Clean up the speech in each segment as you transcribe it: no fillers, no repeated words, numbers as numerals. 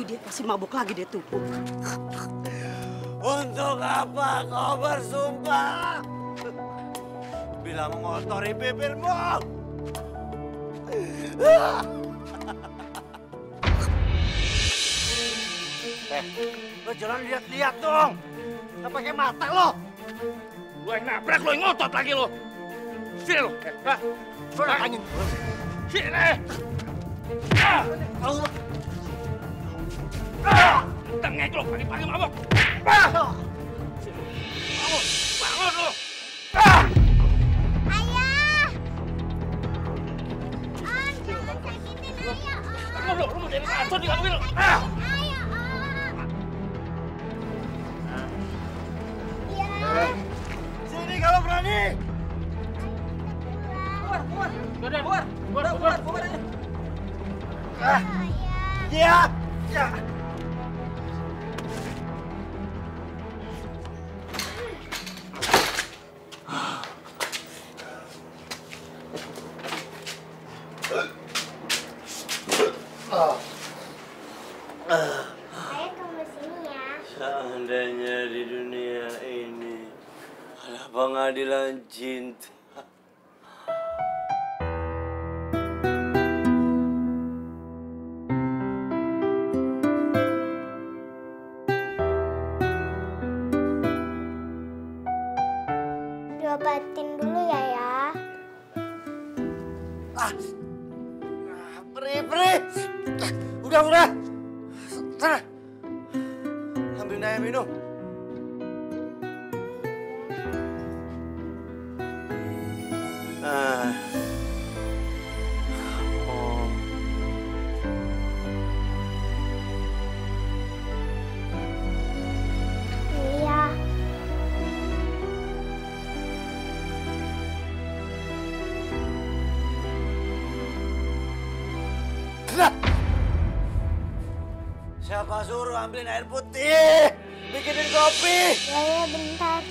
Dia pasti mabuk lagi dia tuh. Untuk apa kau bersumpah? Bila mengotori bibirmu. Lo jangan lihat-lihat dong. Nggak pakai mata lo. Lo yang nabrak, lo yang ngotot lagi lo. Sini lo. Angin. Sini. Tengek lo, pagi-pagi mabok. Bangun lo. Ayah! Om, jangan sakitin ayah, Om. Lo mau jadi kacau di kampung lo. Ayah, Om. Iya. Sini kalau berani. Keluar aja. Ayah. Iya. Ya. Ayah tunggu sini ya. Seandainya di dunia ini ada pengadilan cinta. Diobatin dulu ya, ya. Pri. Udah. Sana. Ambil Naya minum. Oh. Iya. Siapa suruh ambilin air putih? Bikinin kopi. Ya, bentar.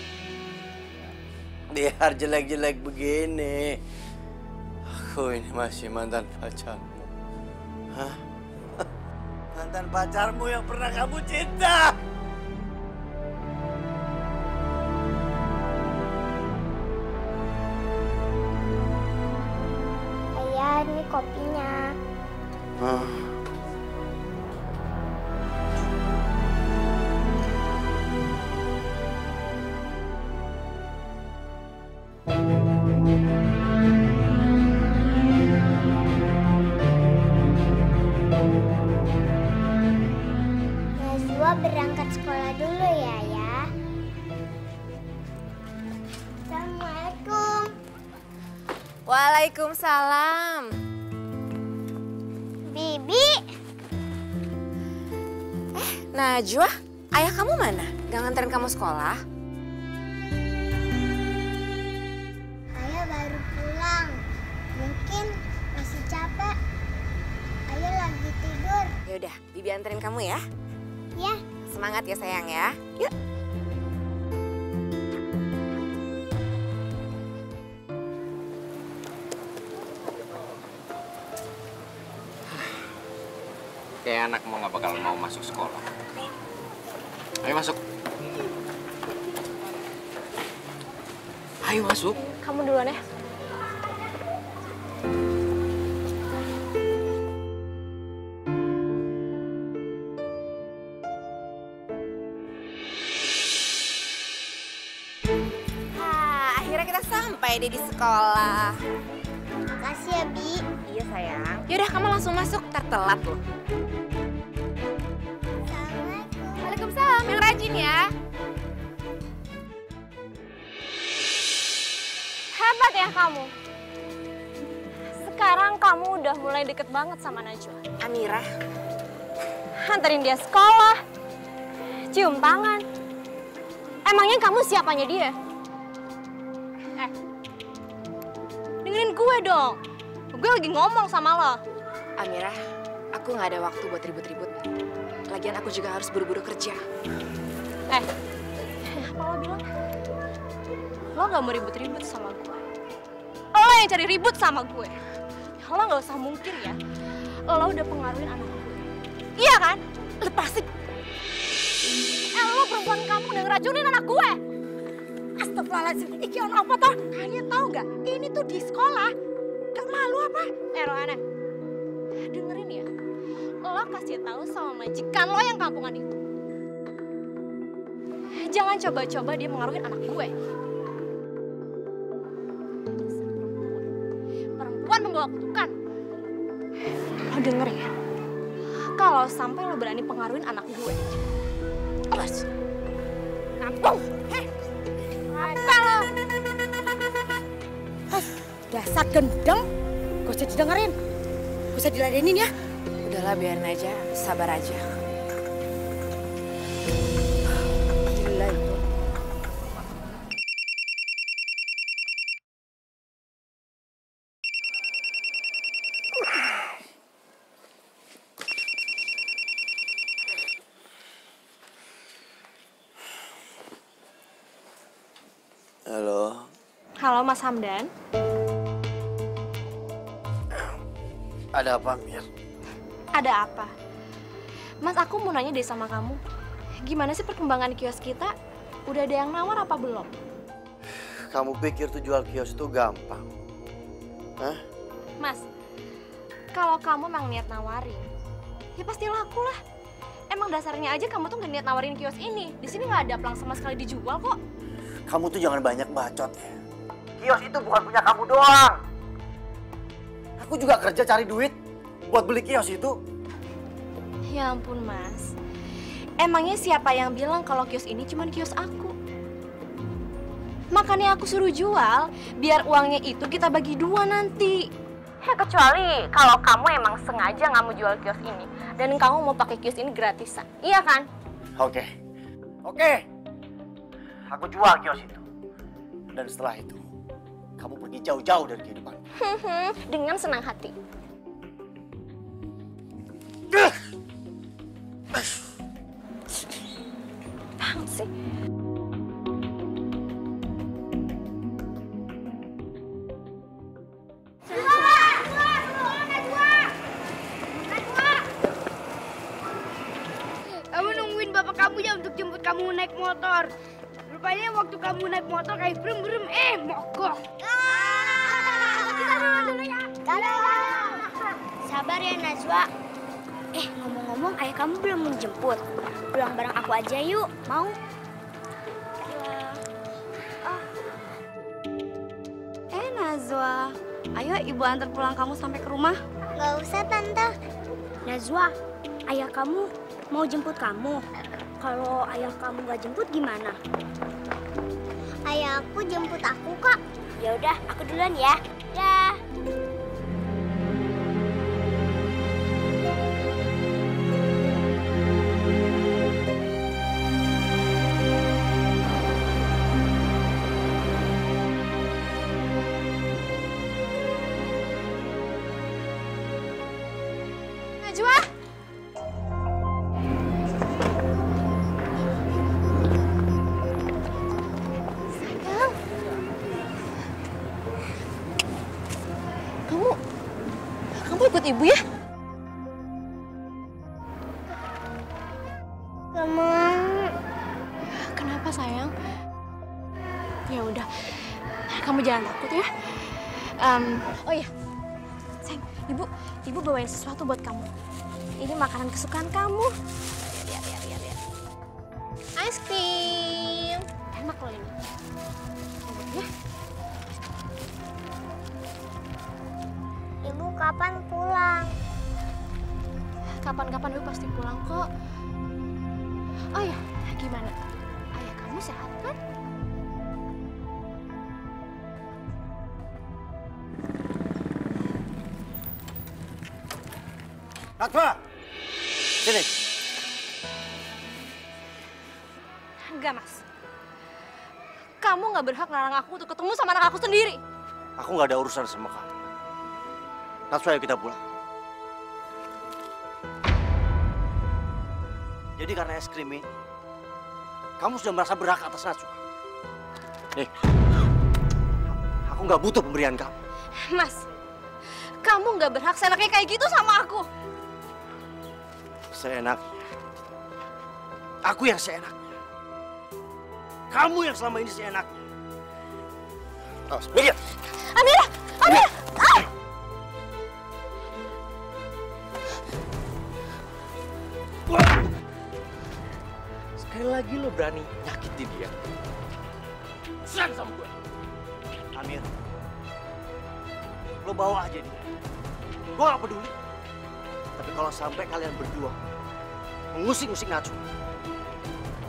Biar jelek-jelek begini. Aku ini masih mantan pacarmu. Hah? Mantan pacarmu yang pernah kamu cinta. Ayah, ini kopinya. Najwa berangkat sekolah dulu ya, ya. Assalamualaikum. Waalaikumsalam. Bibi. Najwa, ayah kamu mana? Gak nganterin kamu sekolah? Ayah baru pulang. Mungkin masih capek. Ayah lagi tidur. Yaudah, Bibi anterin kamu ya. Ya. Semangat ya sayang ya. Yuk. Kayak anak mau nggak bakal mau masuk sekolah. Ayo masuk. Ayo masuk. Kamu duluan ya. Akhirnya kita sampai deh di sekolah. Makasih ya, Bi. Iya sayang. Yaudah kamu langsung masuk, ntar telat loh. Assalamualaikum. Waalaikumsalam, yang rajin ya. Hebat ya kamu. Sekarang kamu udah mulai deket banget sama Najwa. Amira. Anterin dia sekolah, cium tangan. Emangnya kamu siapanya dia? Dengerin gue dong. Gue lagi ngomong sama lo. Amira, aku nggak ada waktu buat ribut-ribut. Lagian aku juga harus buru-buru kerja. Apa lo bilang? Lo gak mau ribut-ribut sama gue. Lo yang cari ribut sama gue. lo nggak usah mungkir ya. Lo udah pengaruhin anak gue. Iya kan? Lepasin. Lo perempuan kamu udah ngeracunin anak gue. Astagfirullahaladzim, iki on apa toh? Kalian tahu nggak? Ini tuh di sekolah. Gak malu apa? Rohana, dengerin ya. Lo kasih tahu sama majikan lo yang kampungan itu. Jangan coba-coba dia mengaruhin anak gue. Perempuan membawa kutukan. Lo denger ya. Kalau sampai lo berani pengaruhin anak gue, awas. Nampung. Apa lo? Dasar gendeng. Gak usah didengerin. Gak usah diladenin ya. Udahlah, biarin aja, sabar aja. Gila itu. Halo. Halo Mas Hamdan. Ada apa, Mir? Ada apa? Mas, aku mau nanya deh sama kamu. Gimana sih perkembangan kios kita? Udah ada yang nawar apa belum? Kamu pikir tuh jual kios itu gampang? Hah? Mas, kalau kamu memang niat nawarin, ya pasti laku lah. Emang dasarnya aja kamu tuh gak niat nawarin kios ini. Di sini nggak ada pelang sama sekali dijual kok. Kamu tuh jangan banyak bacot ya. Kios itu bukan punya kamu doang. Aku juga kerja cari duit buat beli kios itu. Ya ampun Mas, emangnya siapa yang bilang kalau kios ini cuma kios aku? Makanya aku suruh jual, biar uangnya itu kita bagi dua nanti. Ya kecuali kalau kamu emang sengaja nggak mau jual kios ini dan kamu mau pakai kios ini gratisan, iya kan? Oke. Aku jual kios itu. Dan setelah itu, kamu pergi jauh-jauh dari kehidupan. Dengan senang hati. Apaan sih? Kamu nungguin bapak kamu ya untuk jemput kamu naik motor. Rupanya waktu kamu naik motor kayak brem-brem, mogok. Kita dulu ya. Sabar ya Najwa. Ngomong-ngomong ayah kamu belum menjemput. Pulang bareng aku aja yuk, mau? Najwa, ayo ibu antar pulang kamu sampai ke rumah. Gak usah Tante. Najwa, ayah kamu mau jemput kamu. Kalau ayah kamu nggak jemput gimana? Ayah aku jemput aku kok. Ya udah, aku duluan ya. Dah. Najwa! Sayang. Kamu ikut ibu ya? Gak mau. Kenapa sayang? Ya udah, kamu jangan takut ya. Oh iya, sayang, ibu bawain sesuatu buat kamu. Ini makanan kesukaan kamu. Lihat. Es krim. Enak loh ini. Ya. Ibu kapan pulang? Kapan-kapan ibu pasti pulang kok. Oh ya, gimana? Ayah kamu sehat kan? Najwa! Sini. Enggak, Mas. Kamu nggak berhak larang aku untuk ketemu sama anak aku sendiri. Aku nggak ada urusan sama kamu. Najwa, ayo kita pulang. Jadi karena es krim ini, kamu sudah merasa berhak atas Najwa. Nih, aku nggak butuh pemberian kamu. Mas, Kamu nggak berhak seenaknya kayak gitu sama aku. Seenaknya. Aku yang seenaknya. Kamu yang selama ini seenaknya. Awas, minggir. Amira! Amira! Ah! Sekali lagi lo berani nyakitin dia. Serang sama gue. Amir, lo bawa aja dia. Gue gak peduli. Tapi kalau sampai kalian berdua mengusik-usik Najwa,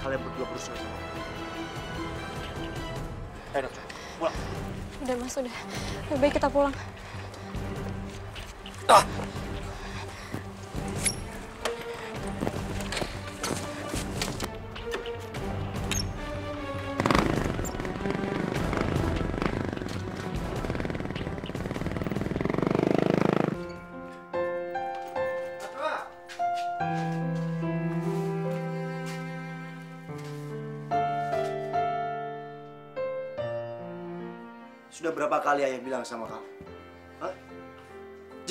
kalian berdua berusaha sama aku. Ayo Najwa, pulang. Udah Mas, udah. Lebih baik kita pulang. Ah. Sudah berapa kali ayah bilang sama kamu? Hah?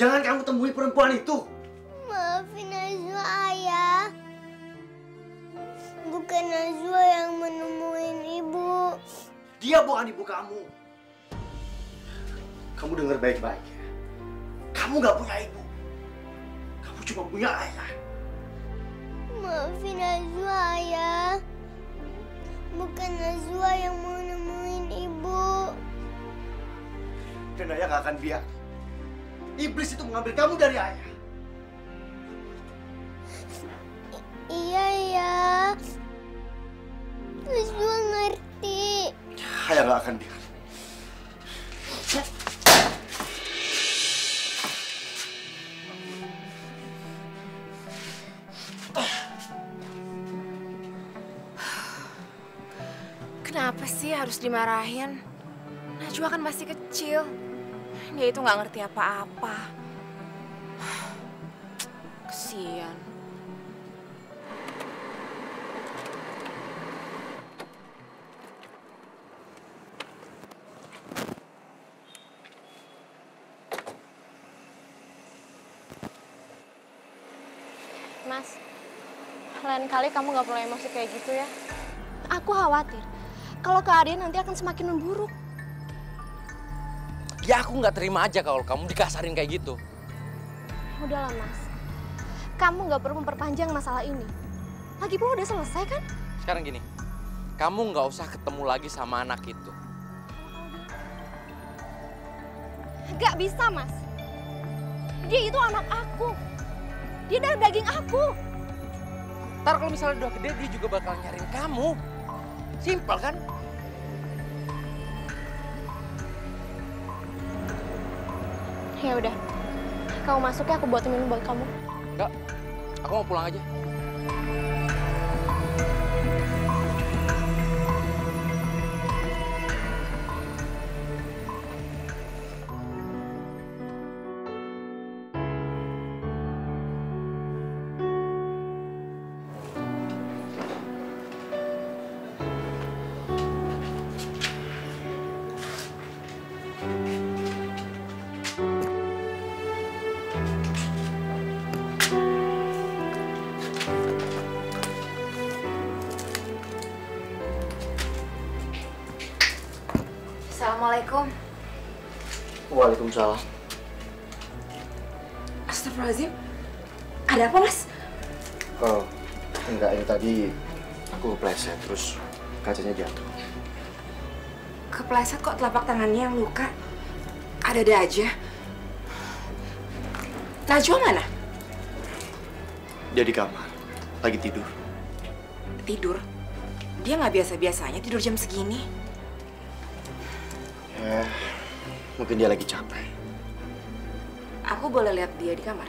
Jangan kamu temui perempuan itu. Maafin Najwa, Ayah. Bukan Najwa yang menemuin ibu. Dia bukan ibu kamu. Kamu dengar baik-baik ya. Kamu gak punya ibu. Kamu cuma punya ayah. Maafin Najwa, Ayah. Bukan Najwa yang mau nemuin ibu. Dan ayah gak akan biar iblis itu mengambil kamu dari ayah. Iya, ya. Najwa ngerti. Ayah gak akan biar. Kenapa sih harus dimarahin? Najwa kan masih kecil. Dia itu nggak ngerti apa-apa. Kesian. Mas, lain kali kamu nggak perlu emosi kayak gitu ya. Aku khawatir kalau keadaan nanti akan semakin memburuk. Ya aku nggak terima aja kalau kamu dikasarin kayak gitu. Udahlah Mas, kamu nggak perlu memperpanjang masalah ini. Lagipun udah selesai kan? Sekarang gini, kamu nggak usah ketemu lagi sama anak itu. Gak bisa Mas. Dia itu anak aku. Dia darah daging aku. Ntar kalau misalnya udah gede dia juga bakal nyariin kamu. Simpel kan? Ya udah, kamu masuk ya, aku buatin minum buat kamu. Enggak, aku mau pulang aja. Assalamualaikum. Waalaikumsalam. Astagfirullahaladzim. Ada apa, Mas? Oh, enggak, ini tadi aku kepleset, terus kacanya jatuh. Kepleset kok telapak tangannya yang luka? Ada-ada aja. Najwa mana? Dia di kamar, lagi tidur. Tidur? Dia nggak biasa-biasanya tidur jam segini. Ya, mungkin dia lagi capek. Aku boleh lihat dia di kamar?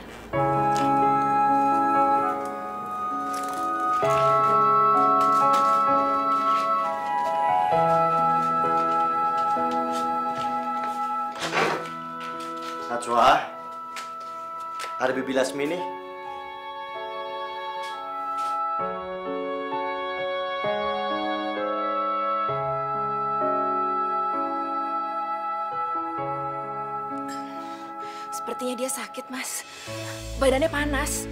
Najwa, ada Bibi Lasmi nih. Sepertinya dia sakit, Mas. Badannya panas.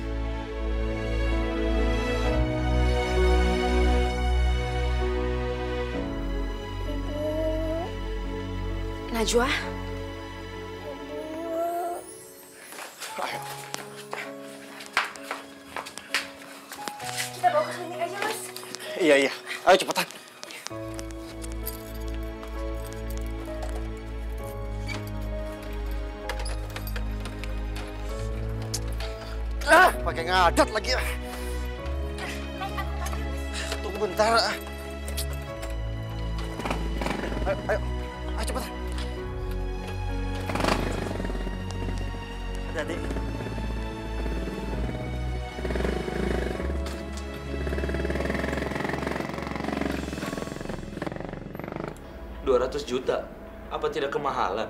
Najwa? Kita bawa ke klinik aja, Mas. Iya. Ayo cepetan. Pakai ngadat lagi. Tunggu bentar. Ayo cepetan. Hati-hati. Juta, apa tidak kemahalan?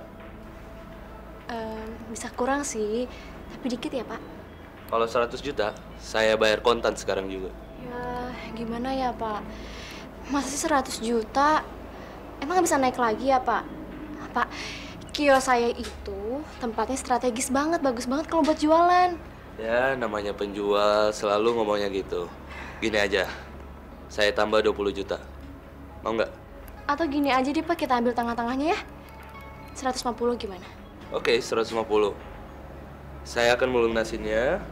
Bisa kurang sih, tapi dikit ya Pak. Kalau 100 juta, saya bayar kontan sekarang juga. Ya, gimana ya Pak? Masa sih 100 juta? Emang bisa naik lagi ya Pak? Pak, kios saya itu tempatnya strategis banget, bagus banget kalau buat jualan. Ya, namanya penjual selalu ngomongnya gitu. Gini aja, saya tambah 20 juta. Mau nggak? Atau gini aja deh Pak, kita ambil tengah-tengahnya ya. 150 gimana? Oke, 150. Saya akan melunasinnya.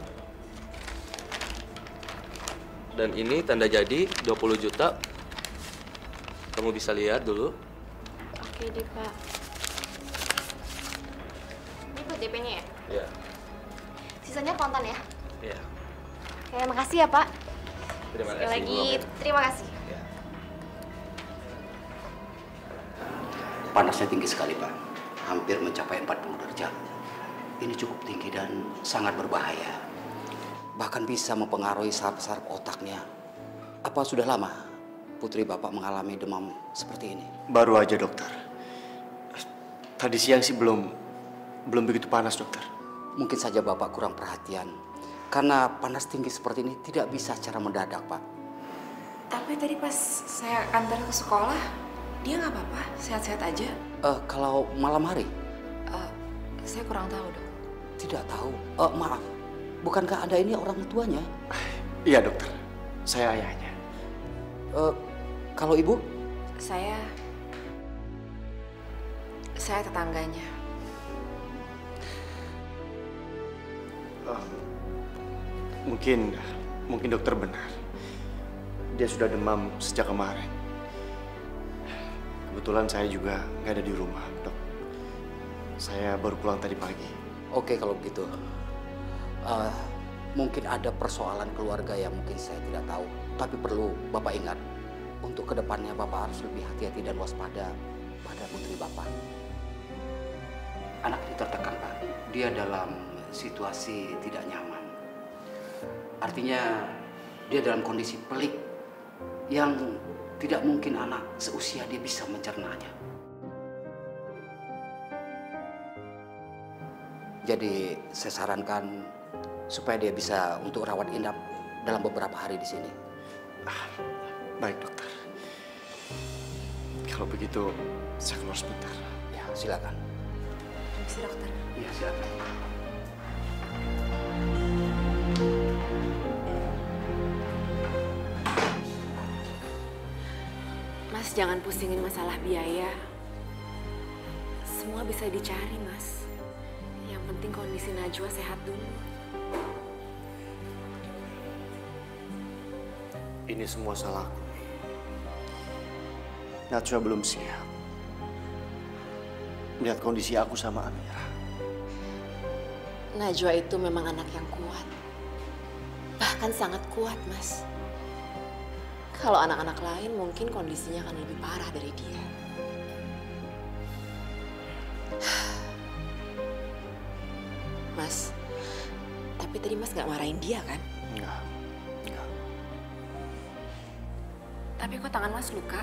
Dan ini tanda jadi 20 juta. Kamu bisa lihat dulu. Oke deh Pak. Ini buat DP-nya ya? Ya. Sisanya kontan ya? Ya. Oke, makasih ya Pak. Terima Sekali kasih. lagi, terima kasih. Ya. Panasnya tinggi sekali, Pak. Hampir mencapai 40 derajat. Ini cukup tinggi dan sangat berbahaya. Bahkan bisa mempengaruhi saraf-saraf otaknya. Apa sudah lama putri Bapak mengalami demam seperti ini? Baru aja, dokter. Tadi siang sih belum begitu panas, dokter. Mungkin saja Bapak kurang perhatian. Karena panas tinggi seperti ini tidak bisa secara mendadak, Pak. Tapi tadi pas saya antar ke sekolah, dia nggak apa-apa, sehat-sehat aja. Kalau malam hari? Saya kurang tahu, Dok. Tidak tahu. Maaf, bukankah Anda ini orang tuanya? Iya, dokter. Saya ayahnya. Kalau Ibu? Saya tetangganya. Mungkin dokter benar. Dia sudah demam sejak kemarin. Kebetulan saya juga nggak ada di rumah, dok. Saya baru pulang tadi pagi. Oke, kalau begitu. Mungkin ada persoalan keluarga yang mungkin saya tidak tahu. Tapi perlu Bapak ingat, untuk kedepannya Bapak harus lebih hati-hati dan waspada pada putri Bapak. Anak ini tertekan, Pak. Dia dalam situasi tidak nyaman. Artinya dia dalam kondisi pelik yang tidak mungkin anak seusia dia bisa mencernanya. Jadi saya sarankan supaya dia bisa untuk rawat inap dalam beberapa hari di sini. Baik, dokter. Kalau begitu, saya keluar sebentar. Ya, silakan. Permisi, dokter. Iya, silakan. Mas, jangan pusingin masalah biaya. Semua bisa dicari, Mas. Yang penting kondisi Najwa sehat dulu. Ini semua salahku. Najwa belum siap melihat kondisi aku sama Amira. Najwa itu memang anak yang kuat. Bahkan sangat kuat, Mas. Kalau anak-anak lain mungkin kondisinya akan lebih parah dari dia. Mas, tapi tadi Mas nggak marahin dia kan? Enggak. Tapi kok tangan Mas luka?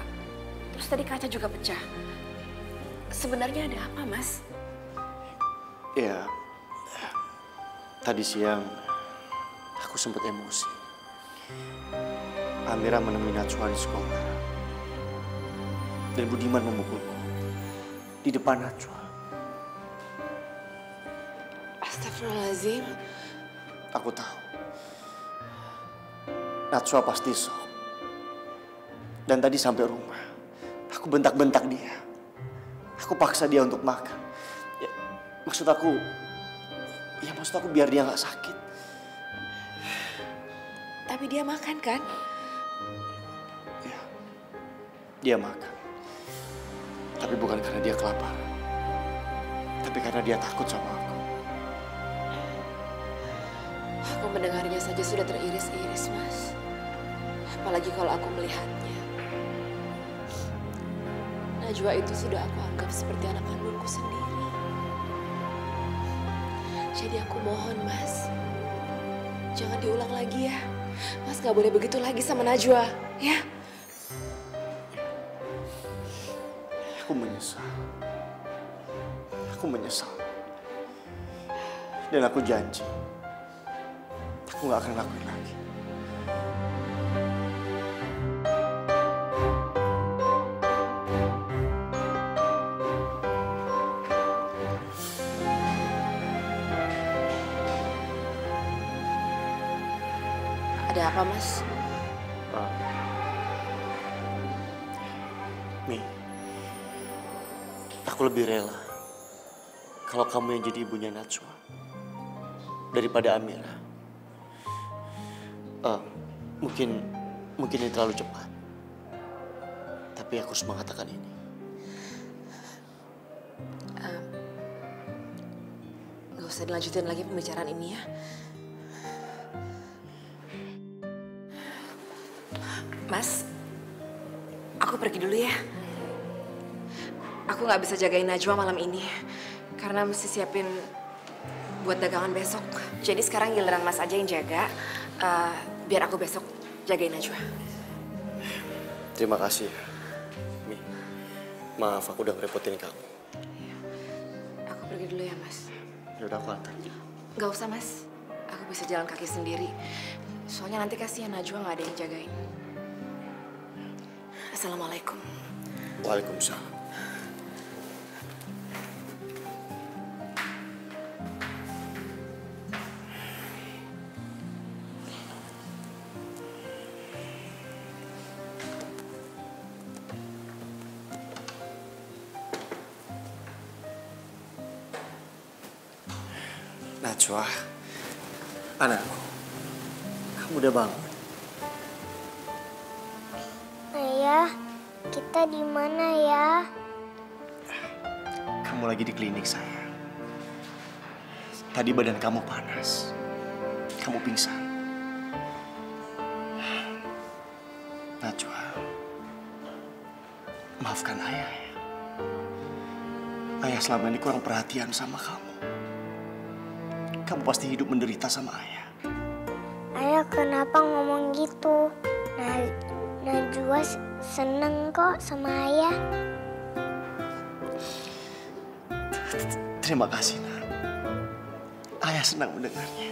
Terus tadi kaca juga pecah. Sebenarnya ada apa, Mas? Ya, tadi siang aku sempat emosi. Amira menemui Najwa di sekolah. Dan Budiman memukulku di depan Najwa. Astagfirullahaladzim. Aku tahu. Najwa pasti shock. Dan tadi sampai rumah, aku bentak-bentak dia. Aku paksa dia untuk makan. Ya, maksud aku biar dia nggak sakit. Tapi dia makan kan? Ya, dia makan. Tapi bukan karena dia kelaparan. Tapi karena dia takut sama aku. Aku mendengarnya saja sudah teriris-iris, Mas. Apalagi kalau aku melihatnya. Najwa itu sudah aku anggap seperti anak kandungku sendiri. Jadi aku mohon, Mas. Jangan diulang lagi ya. Mas gak boleh begitu lagi sama Najwa, ya? Aku menyesal. Aku menyesal. Dan aku janji, aku gak akan lakuin lagi. Ada apa, Mas? Mi, aku lebih rela kalau kamu yang jadi ibunya Najwa daripada Amira. Mungkin ini terlalu cepat, tapi aku harus mengatakan ini. Gak usah dilanjutin lagi pembicaraan ini ya. Mas, aku pergi dulu ya. Aku nggak bisa jagain Najwa malam ini karena mesti siapin buat dagangan besok. Jadi sekarang giliran Mas aja yang jaga, biar aku besok jagain Najwa. Terima kasih, Mi. Maaf aku udah ngerepotin kamu. Aku pergi dulu ya, Mas. Yaudah aku antar. Nggak usah, Mas. Aku bisa jalan kaki sendiri. Soalnya nanti kasihan Najwa nggak ada yang jagain. Assalamualaikum. Waalaikumsalam. Najwa, anakku, kamu udah bangun? Ayah, kita di mana ya? Kamu lagi di klinik saya. Tadi badan kamu panas. Kamu pingsan. Najwa, maafkan ayah ya. Ayah selama ini kurang perhatian sama kamu. Kamu pasti hidup menderita sama ayah. Ayah kenapa ngomong gitu? Najwa seneng kok sama ayah. Terima kasih, Nak. Ayah senang mendengarnya.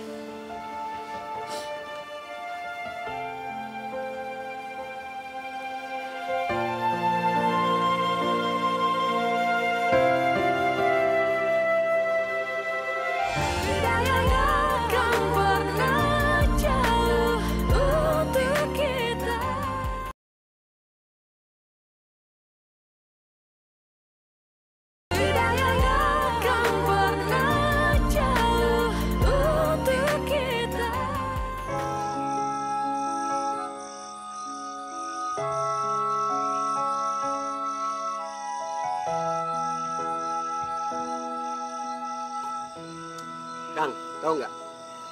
Kang, tahu nggak?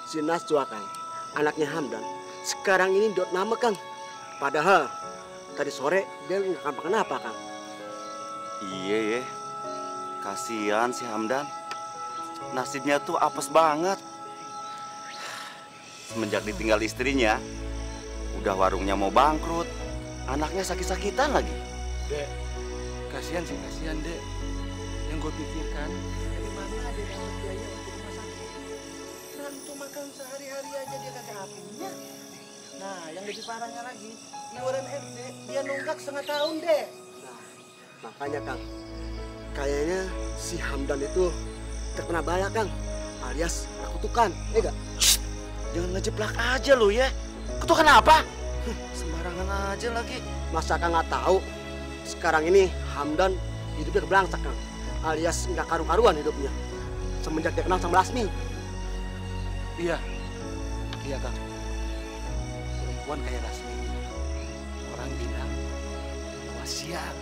Si Najwa, Kang, anaknya Hamdan, sekarang ini dot nama, Kang. Padahal tadi sore dia nggak kenapa-kenapa, Kang. Iya ya, kasihan si Hamdan. Nasibnya tuh apes banget. Semenjak ditinggal istrinya, udah warungnya mau bangkrut. Anaknya sakit-sakitan lagi. Dek, kasihan sih, kasihan, Dek. Yang gue pikirkan, dari mana ada yang biaya untuk rumah sakit? Nah, untuk makan sehari-hari aja dia kagak punya. Nah, yang lebih parahnya lagi, iuran RT dia nunggak 1,5 tahun, Dek. Nah, makanya, Kang, kayaknya si Hamdan itu terkena bahaya, Kang. alias kutukan, ya gak? Jangan ngejeplak aja lo ya. Kutukan apa? Sembarangan aja lagi. Masa Kang nggak tahu? Sekarang ini Hamdan hidupnya kebelangsak, Kang. Alias nggak karu-karuan hidupnya. Semenjak dia kenal sama Lasmi. Iya Kang. Perempuan kayak Lasmi, orang bilang bawa sial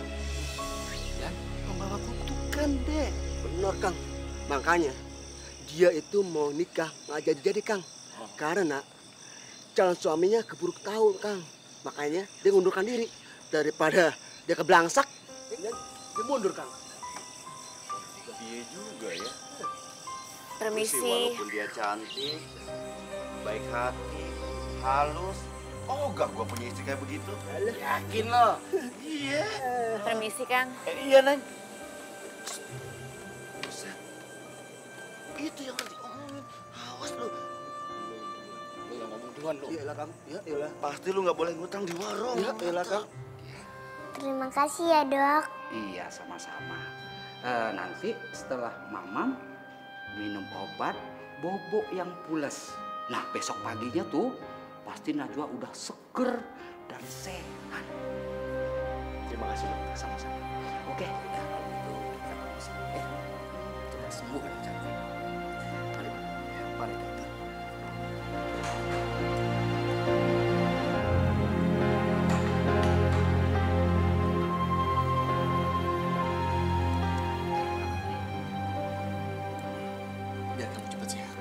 dan membawa kutukan deh. Bener Kang. Makanya dia itu mau nikah nggak jadi Kang. Karena calon suaminya keburu tahu Kang. Makanya dia ngundurkan diri daripada dia kebelangsak. Dia mundur Kang. Iya juga ya. Permisi. Walaupun dia cantik, baik hati, halus, gak gua punya istri kayak begitu. Yakin lo? Iya. Permisi, Kang. Iya, Neng. Itu yang harus diomongin. Awas lu. Lu yang ngomong duluan lu. Iyalah Kang. Iyalah. Pasti lu nggak boleh ngutang di warung. Iyalah Kang. Terima kasih ya, Dok. Iya, sama-sama. Nanti setelah Mamam minum obat bobo yang pules. Nah, besok paginya tuh pasti Najwa udah seger dan sehat. Terima kasih, Dokter. Sama-sama. Oke, ya kalau gitu kita permisi. Cepat sembuh kan, cantik. Mari, mari dokter. Biar kamu cepat sehat.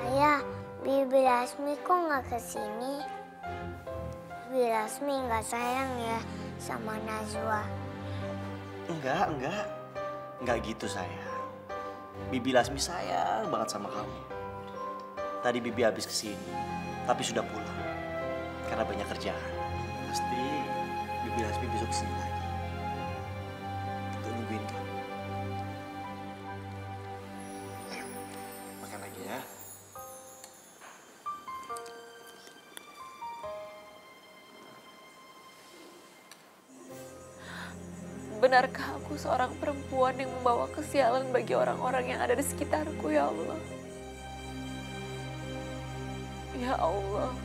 Ayah, Bibi Lasmi kok nggak kesini? Bibi Lasmi nggak sayang ya sama Najwa. Enggak. Enggak gitu, sayang. Bibi Lasmi sayang banget sama kamu. Tadi Bibi habis kesini, tapi sudah pulang. Karena banyak kerjaan. Pasti Bibi Lasmi besok kesini lagi. Kita nungguin kan. Ayo, makan lagi ya. Benarkah aku seorang perempuan yang membawa kesialan bagi orang-orang yang ada di sekitarku, ya Allah? Ya Allah,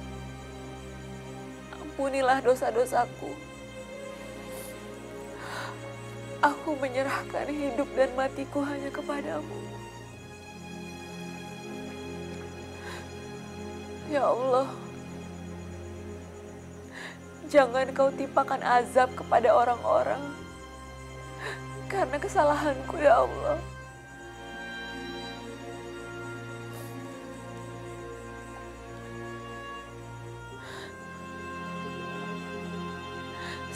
ampunilah dosa-dosaku. Aku menyerahkan hidup dan matiku hanya kepadamu. Ya Allah, jangan kau timpakan azab kepada orang-orang karena kesalahanku, ya Allah.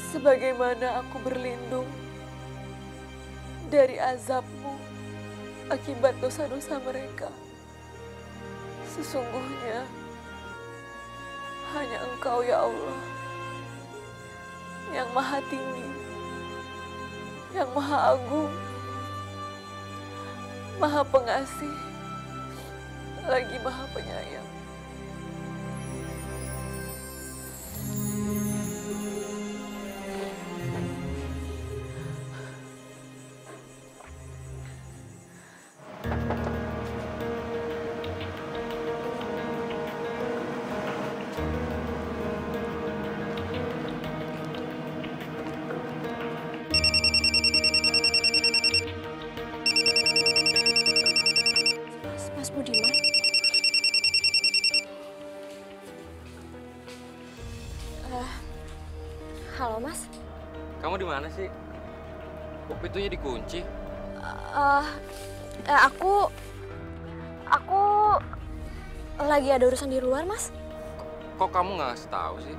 Sebagaimana aku berlindung dari azab-Mu akibat dosa-dosa mereka, sesungguhnya hanya Engkau, ya Allah, yang Maha Tinggi, yang Maha Agung, Maha Pengasih, lagi Maha Penyayang. Mas Budiman? Halo, Mas. Kamu di mana sih? Kok pintunya dikunci? Aku lagi ada urusan di luar, Mas. Kok kamu nggak ngasih tahu sih?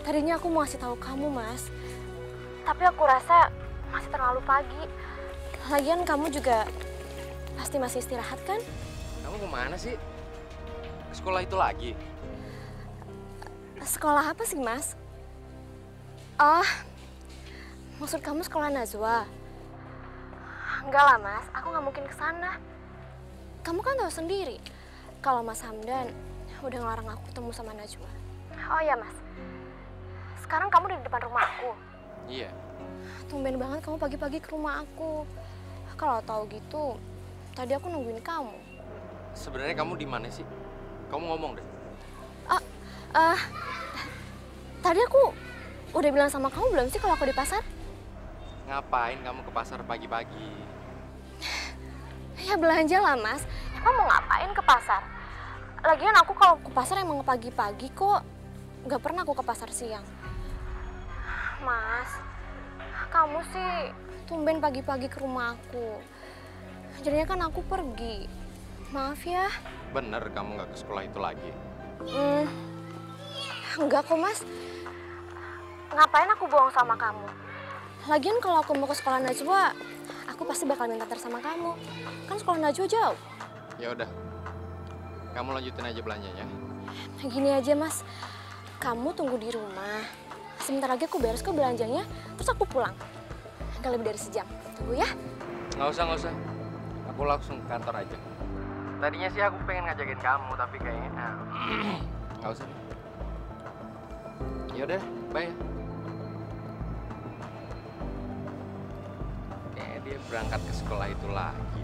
Tadinya aku mau ngasih tahu kamu, Mas. Tapi aku rasa masih terlalu pagi. Lagian kamu juga pasti masih istirahat, kan? Kamu kemana sih? Ke sekolah itu lagi? Sekolah apa sih, Mas? Maksud kamu sekolah Najwa? Enggak lah, Mas. Aku nggak mungkin ke sana. Kamu kan tahu sendiri kalau Mas Hamdan udah ngelarang aku ketemu sama Najwa. Oh ya, Mas. sekarang kamu di depan rumah aku. Iya. Tumben banget kamu pagi-pagi ke rumah aku. Kalau tahu gitu, tadi aku nungguin kamu. Sebenarnya kamu di mana sih? Kamu ngomong deh. Tadi aku udah bilang sama kamu belum sih kalau aku di pasar? Ngapain kamu ke pasar pagi-pagi? Ya belanja lah, Mas. Kamu mau ngapain ke pasar? Lagian aku kalau ke pasar emang pagi-pagi kok. Nggak pernah aku ke pasar siang. Mas, kamu sih tumben pagi-pagi ke rumah aku. Jadinya kan aku pergi. Maaf ya. Bener kamu nggak ke sekolah itu lagi? Enggak kok, Mas. Ngapain aku bohong sama kamu? Lagian kalau aku mau ke sekolah Najwa, aku pasti bakal minta antar sama kamu. Kan sekolah Najwa jauh. Ya udah. Kamu lanjutin aja belanjanya. Gini aja, Mas. Kamu tunggu di rumah. Sebentar lagi aku beres kok belanjanya, terus aku pulang. Gak lebih dari sejam. Tunggu ya. Nggak usah. Aku langsung ke kantor aja. Tadinya sih aku pengen ngajakin kamu, tapi kayaknya nggak usah. Ya udah, bye. Dia berangkat ke sekolah itu lagi.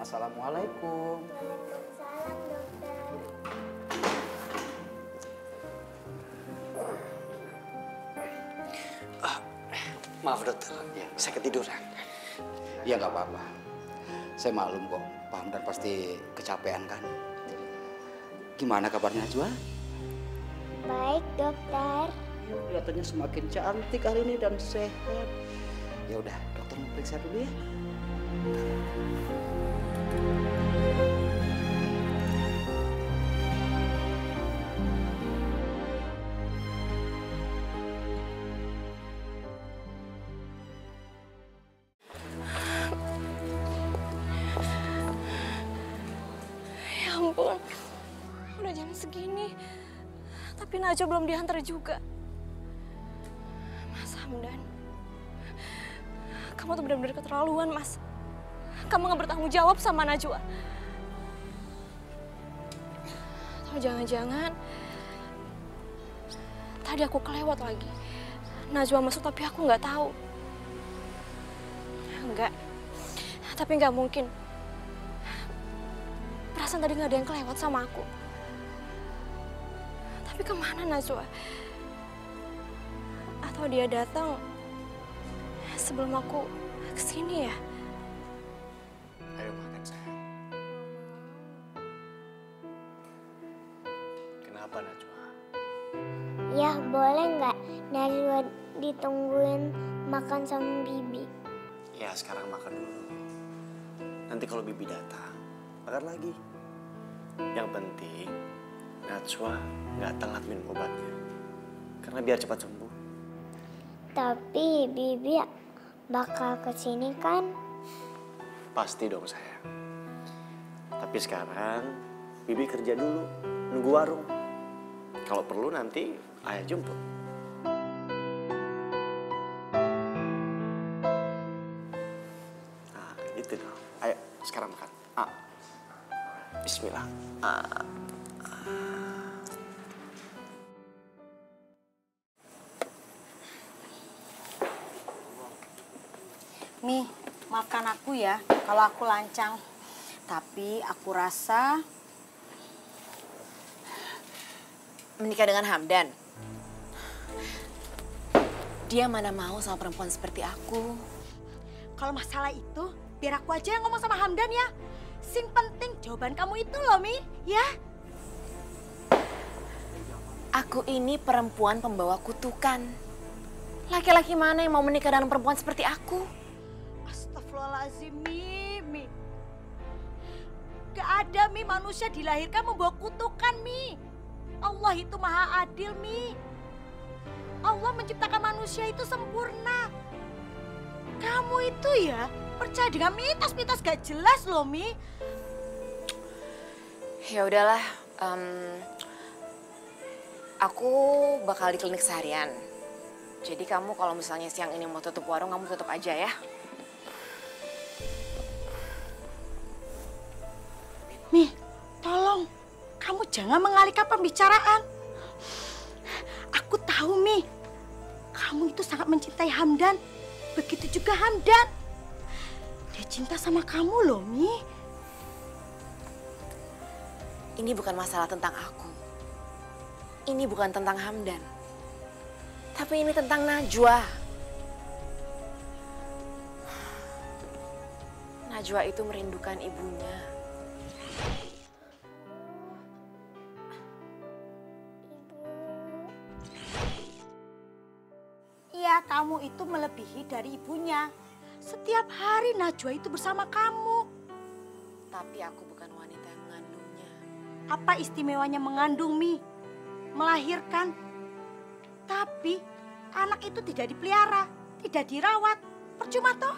Assalamualaikum. Waalaikumsalam, dokter. Maaf dokter, saya ketiduran. Ya nggak apa-apa. Saya maklum kok, Pak Hamdan pasti kecapean kan. Gimana kabarnya Najwa? Baik, dokter. Ya, kelihatannya semakin cantik hari ini dan sehat. Ya udah, dokter mau periksa dulu ya. Ya ampun, udah jam segini, tapi Najwa belum diantar juga. Mas Hamdan, kamu tuh benar-benar keterlaluan, Mas. Kamu nggak bertanggung jawab sama Najwa. Atau jangan-jangan tadi aku kelewat lagi. Najwa masuk tapi aku nggak tahu. Enggak, tapi nggak mungkin. Perasaan tadi nggak ada yang kelewat sama aku. Tapi kemana Najwa? Atau dia datang sebelum aku kesini ya? Ayo makan sayang. Kenapa Najwa? Ya, boleh nggak Najwa ditungguin makan sama Bibi? Ya sekarang makan dulu. Nanti kalau Bibi datang, makan lagi. Yang penting Najwa nggak telat minum obatnya. Karena biar cepat sembuh. Tapi Bibi bakal kesini kan? Pasti dong sayang. Tapi sekarang Bibi kerja dulu, nunggu warung. Kalau perlu nanti ayah jemput. Nah gitu dong. Ayo sekarang makan. Bismillah. Mi, maafkan aku ya kalau aku lancang. Tapi aku rasa Menikah dengan Hamdan? Dia mana mau sama perempuan seperti aku. kalau masalah itu biar aku aja yang ngomong sama Hamdan ya. Sing penting jawaban kamu itu loh, Mi, ya. Aku ini perempuan pembawa kutukan. Laki-laki mana yang mau menikah dengan perempuan seperti aku? Astagfirullahaladzim, Mi. Gak ada, Mi, manusia dilahirkan membawa kutukan, Mi. Allah itu maha adil, Mi. Allah menciptakan manusia itu sempurna. Kamu itu ya percaya dengan mitos-mitos gak jelas loh, Mi. Ya udahlah, aku bakal di klinik seharian. Jadi kamu kalau misalnya siang ini mau tutup warung, kamu tutup aja ya. Mi, tolong. Kamu jangan mengalihkan pembicaraan. Aku tahu, Mi. Kamu itu sangat mencintai Hamdan. Begitu juga Hamdan. Dia cinta sama kamu loh, Mi. Ini bukan masalah tentang aku. Ini bukan tentang Hamdan. Tapi ini tentang Najwa. Najwa itu merindukan ibunya. Iya, kamu itu melebihi dari ibunya. Setiap hari Najwa itu bersama kamu. Tapi aku bukan wanita yang mengandungnya. Apa istimewanya mengandung, Mi? Melahirkan. Tapi anak itu tidak dipelihara, tidak dirawat. Percuma toh.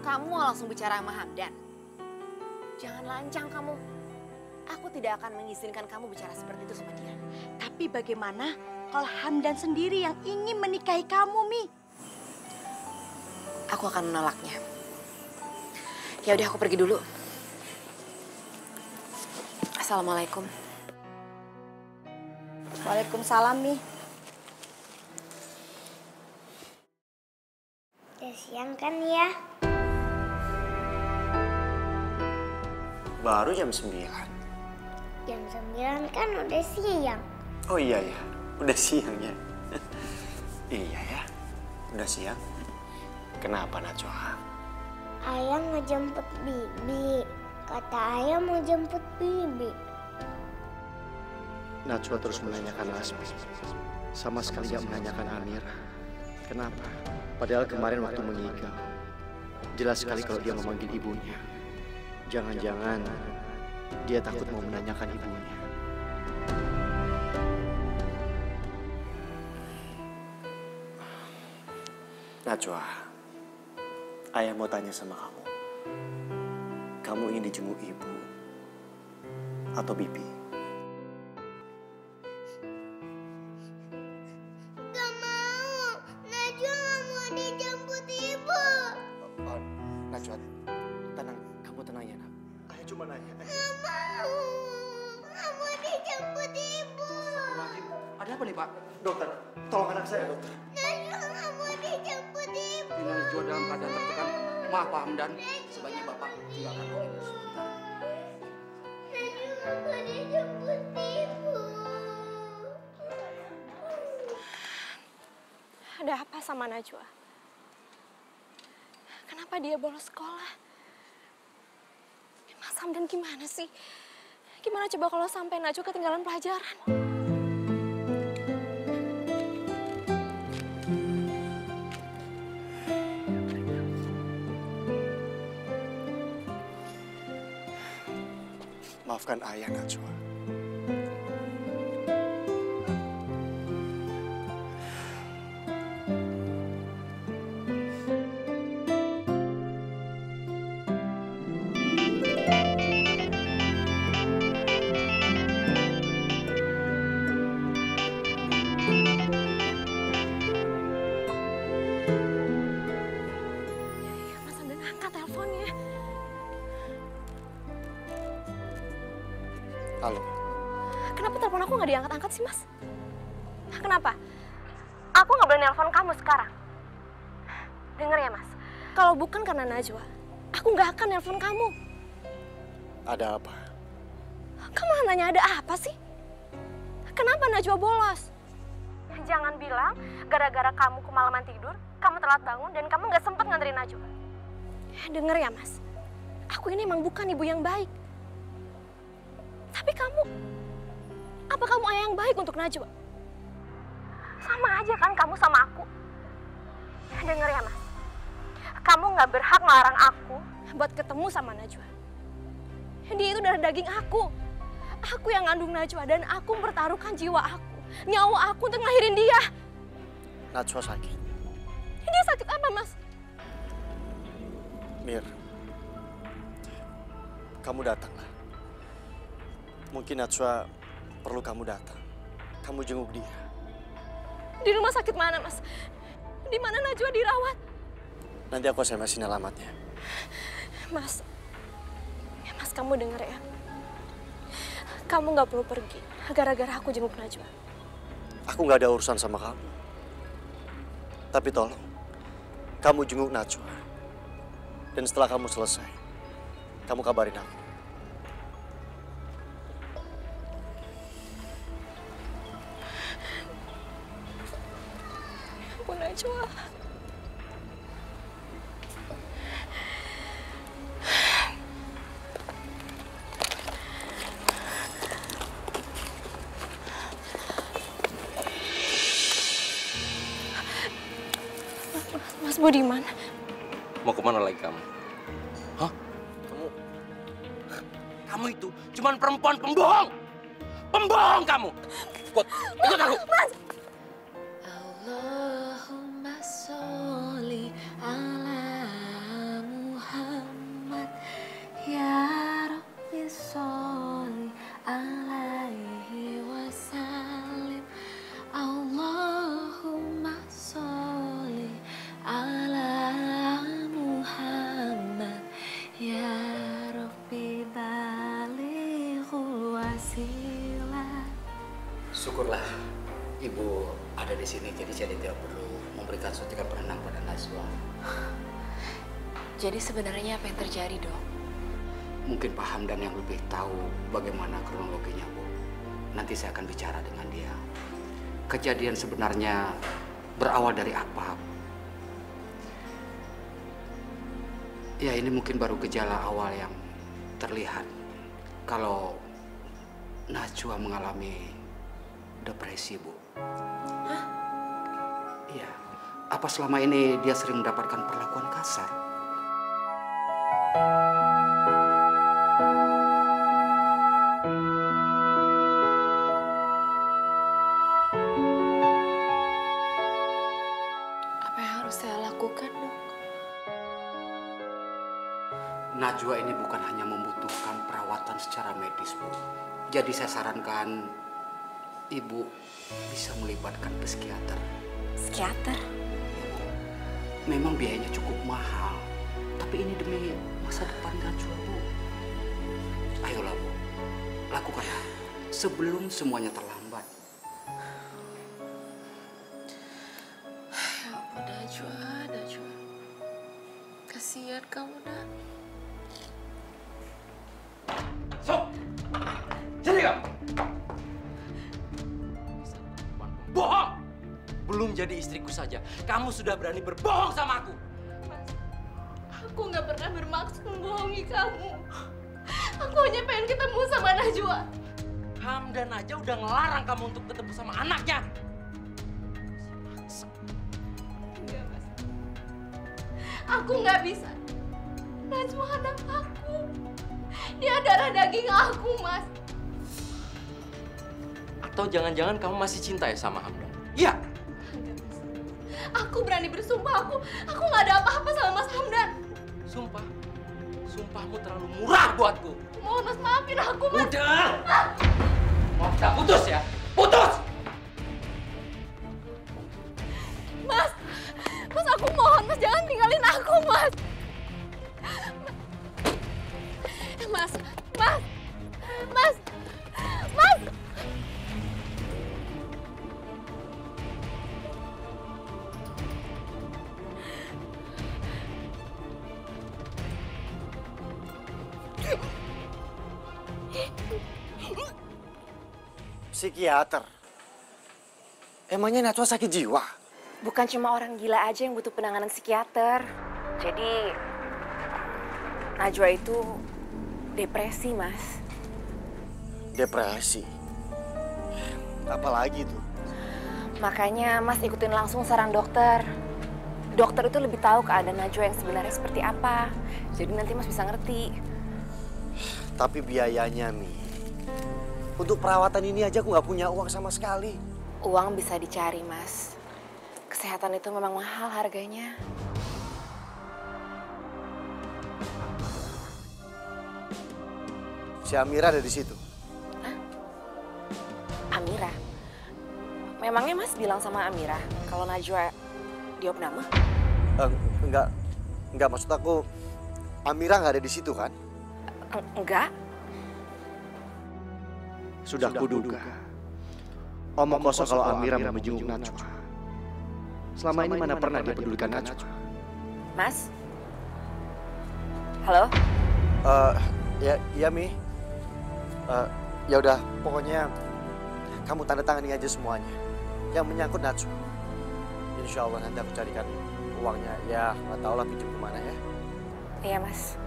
Kamu langsung bicara sama Hamdan. Jangan lancang kamu. Aku tidak akan mengizinkan kamu bicara seperti itu sama dia. Tapi bagaimana kalau Hamdan sendiri yang ingin menikahi kamu, Mi? Aku akan menolaknya. Ya udah, aku pergi dulu. Assalamualaikum. Waalaikumsalam, Mi. Udah siang kan ya? Baru jam 9. Jam 9 kan udah siang. Oh iya ya, udah siang ya. Iya ya, udah siang. Kenapa Najwa? Ayah ngejemput Bibi. Kata ayah mau jemput Bibi. Najwa terus menanyakan Lasmi. Sama sekali gak menanyakan Amira. Kenapa? Padahal kemarin waktu mengigau, jelas sekali kalau dia memanggil ibunya. Jangan-jangan dia takut mau menanyakan ibunya. Najwa, ayah mau tanya sama kamu. Kamu ingin dijenguk ibu atau bibi? Gak mau. Najwa gak mau dijemput ibu. Oh, Najwa, tenang. Kamu tenang ya, Nak. Ayah cuma nanya. Gak mau. Gak mau dijemput ibu. Ada apa nih, Pak? Dokter, tolong anak saya, dokter. Najwa gak mau dijemput ibu. Ini Najwa dalam keadaan tertekan. Maaf, Pak Hamdan. Sebaiknya Bapak tinggalkan ruang ini sebentar. Najwa gak mau dijemput ibu. Ada apa sama Najwa? Kenapa dia bolos sekolah? Mas Hamdan gimana sih? Gimana coba kalau sampai Najwa ketinggalan pelajaran? Maafkan ayah, Najwa. Mas Hamdan angkat teleponnya. Halo. Kenapa telepon aku nggak diangkat-angkat sih, Mas? Kenapa? Aku nggak boleh nelpon kamu sekarang. Dengar ya, Mas. Kalau bukan karena Najwa, aku nggak akan nelpon kamu. Ada apa? Kamu nanya ada apa sih? Kenapa Najwa bolos? Jangan bilang gara-gara kamu kemalaman tidur, kamu telat bangun dan kamu nggak sempat nganterin Najwa. Dengar ya, Mas. Aku ini emang bukan ibu yang baik. Tapi kamu, apa kamu ayah yang baik untuk Najwa? Sama aja kan kamu sama aku. Dengar ya, Mas. Kamu nggak berhak melarang aku buat ketemu sama Najwa. Dia itu darah daging aku. Aku yang ngandung Najwa dan aku mempertaruhkan jiwa aku, nyawa aku untuk ngelahirin dia. Najwa sakit. Dia sakit apa, Mas? Mir, kamu datanglah. Mungkin Najwa perlu kamu datang. Kamu jenguk dia. Di rumah sakit mana, Mas? Di mana Najwa dirawat? Nanti aku SMS-in alamatnya. Mas, kamu denger ya. Kamu nggak perlu pergi, gara-gara aku jenguk Najwa. Aku nggak ada urusan sama kamu. Tapi tolong, kamu jenguk Najwa. Dan setelah kamu selesai, kamu kabarin aku. Bu Najwa. Mas Budiman. Mau kemana lagi kamu? Hah? Kamu itu cuman perempuan pembohong! Pembohong kamu! Ikut aku! Mas! Allahumma sholli ala Muhammad ya Rabbi sholli alaihi wasallim. Allahumma sholli ala Muhammad ya Rabbi balighul wasilah. Syukurlah Ibu ada di sini, jadi saya tidak perlu memberikan suntikan penenang pada Najwa. Jadi sebenarnya apa yang terjadi, Dok? Mungkin Pak Hamdan yang lebih tahu bagaimana kronologinya, Bu. Nanti saya akan bicara dengan dia. Kejadian sebenarnya berawal dari apa? Ya, ini mungkin baru gejala awal yang terlihat. Kalau Najwa mengalami depresi, Bu. Hah? Iya. Apa selama ini dia sering mendapatkan perlakuan kasar? Apa yang harus saya lakukan, Dok? Najwa ini bukan hanya membutuhkan perawatan secara medis, Bu. Jadi saya sarankan Ibu bisa melibatkan psikiater. Psikiater? Memang biayanya cukup mahal, tapi ini demi masa depan Najwa, Bu. Ayolah, Bu, lakukanlah sebelum semuanya terlambat. Ya ampun, Najwa. Kasihan kamu, Nak. Sok! Sini kamu! Bohong! Belum jadi istriku saja, kamu sudah berani berbohong sama aku. Aku nggak pernah bermaksud membohongi kamu. Aku hanya pengen ketemu sama Najwa. Hamdan aja udah ngelarang kamu untuk ketemu sama anaknya. Enggak, Mas. Aku nggak bisa. Najwa anak aku. Dia darah daging aku, Mas. Atau jangan-jangan kamu masih cinta ya sama Hamdan? Iya. Aku berani bersumpah aku nggak ada apa-apa sama Mas Hamdan. Sumpah? Sumpahmu terlalu murah buatku. Mohon Mas maafin aku, Mas. Udah! Mau kita putus ya? Putus! Mas, aku mohon Mas jangan tinggalin aku, Mas. Mas. Psikiater? Emangnya Najwa sakit jiwa? Bukan cuma orang gila aja yang butuh penanganan psikiater. Jadi, Najwa itu depresi, Mas. Depresi? Apalagi itu? Makanya Mas ikutin langsung saran dokter. Dokter itu lebih tahu keadaan Najwa yang sebenarnya seperti apa. Jadi nanti Mas bisa ngerti. Tapi biayanya, Mi. Untuk perawatan ini aja aku nggak punya uang sama sekali. Uang bisa dicari, Mas. Kesehatan itu memang mahal harganya. Si Amira ada di situ. Hah? Amira? Memangnya Mas bilang sama Amira kalau Najwa diopname? Enggak, maksud aku Amira nggak ada di situ kan? Enggak. Sudah kuduga. Omong kosong kalau Amira mau menjenguk Najwa. Selama ini mana pernah dia pedulikan Najwa? Mas? Halo? Ya Mi. Ya udah, pokoknya kamu tanda tangani aja semuanya yang menyangkut Najwa. Insya Allah nanti aku carikan uangnya. Ya nggak tahu lah pinjam kemana ya. Iya Mas.